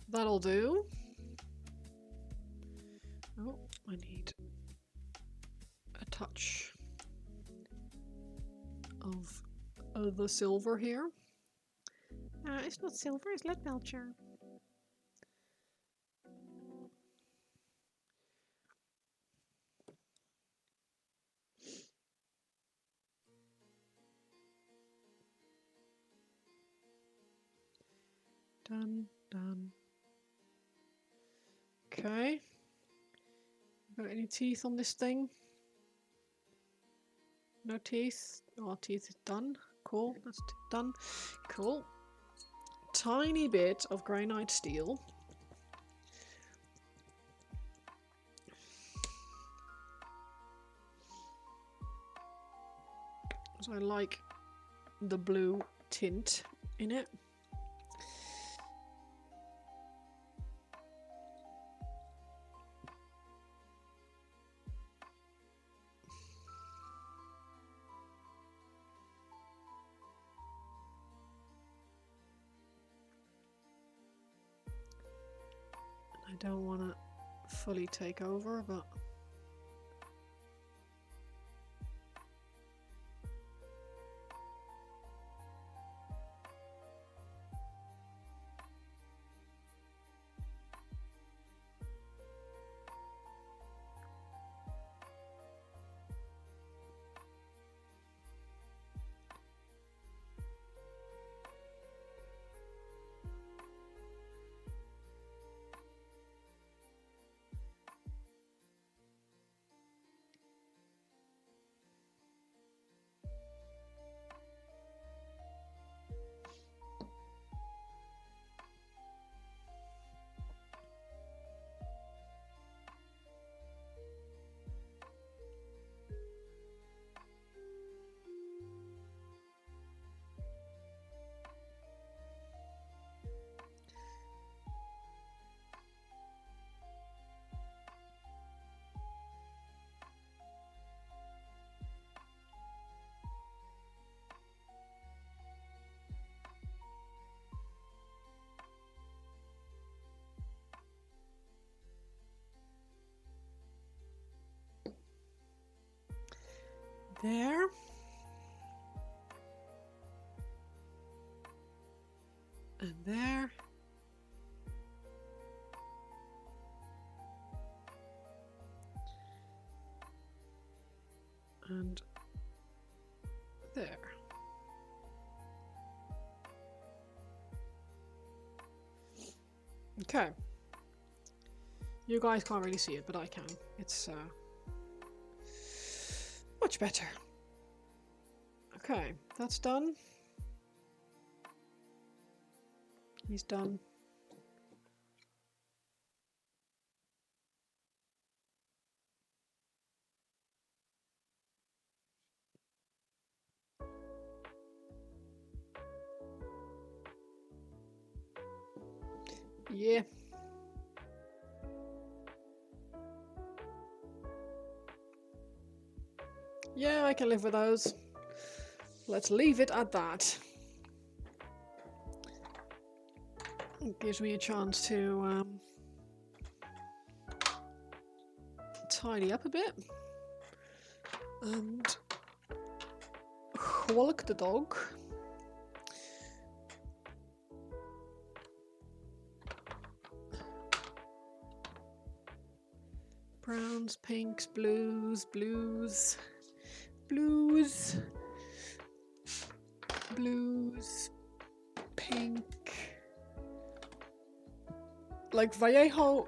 That'll do. Oh, I need a touch of the silver here. It's not silver, it's lead belcher. Done, done. Okay. Got any teeth on this thing? No teeth. Oh, teeth is done. Cool. That's done. Cool. Tiny bit of granite steel. because I like the blue tint in it. I don't want to fully take over, but there. And there. And there. Okay. You guys can't really see it, but I can. It's much better. Okay, that's done. He's done. Yeah. Yeah, I can live with those. Let's leave it at that. It gives me a chance to tidy up a bit. And walk the dog. Browns, pinks, blues, blues, blues, blues, pink. Like Vallejo,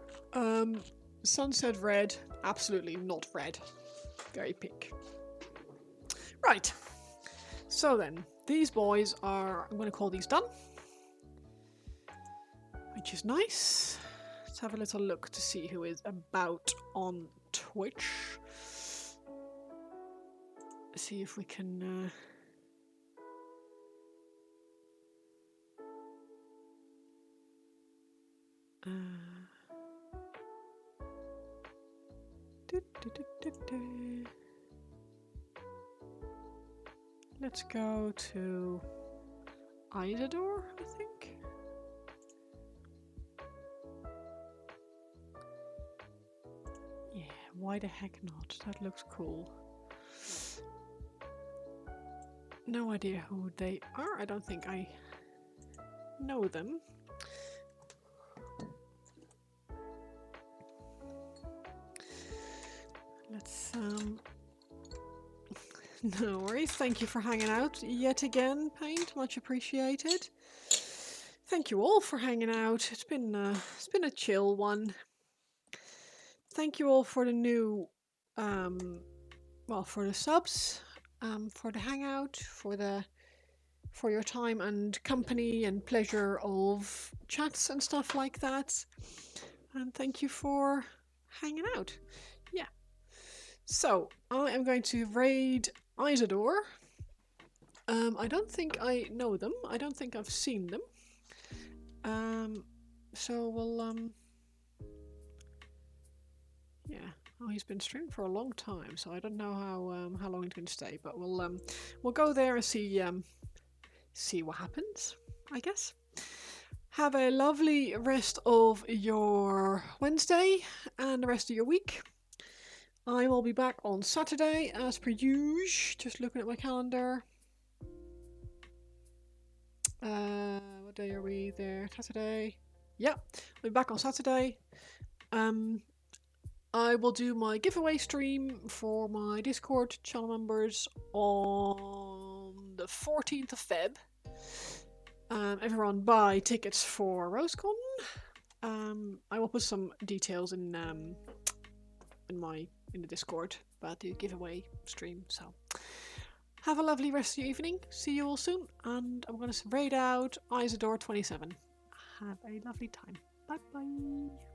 sunset red, absolutely not red. Very pink. Right. So then, these boys are, I'm going to call these done. Which is nice. Let's have a little look to see who is about on Twitch. See if we can let's go to Idoneth, I think. Yeah, why the heck not? That looks cool. No idea who they are. I don't think I know them. Let's no worries. Thank you for hanging out yet again, Paint. Much appreciated. Thank you all for hanging out. It's been a chill one. Thank you all for the new well, for the subs, for the hangout, for your time and company and pleasure of chats and stuff like that. And thank you for hanging out. Yeah. So, I am going to raid Isidore I don't think I know them. I don't think I've seen them. So we'll yeah. Oh, he's been streaming for a long time, so I don't know how long he's going to stay. But we'll go there and see what happens, I guess. Have a lovely rest of your Wednesday and the rest of your week. I will be back on Saturday as per usual. Just looking at my calendar. What day are we there? Saturday. Yep, I'll be back on Saturday. I will do my giveaway stream for my Discord channel members on the 14th of Feb. Everyone buy tickets for RoseCon. I will put some details in the Discord about the giveaway stream. So have a lovely rest of your evening. See you all soon, and I'm going to raid out Isidore 27. Have a lovely time. Bye bye.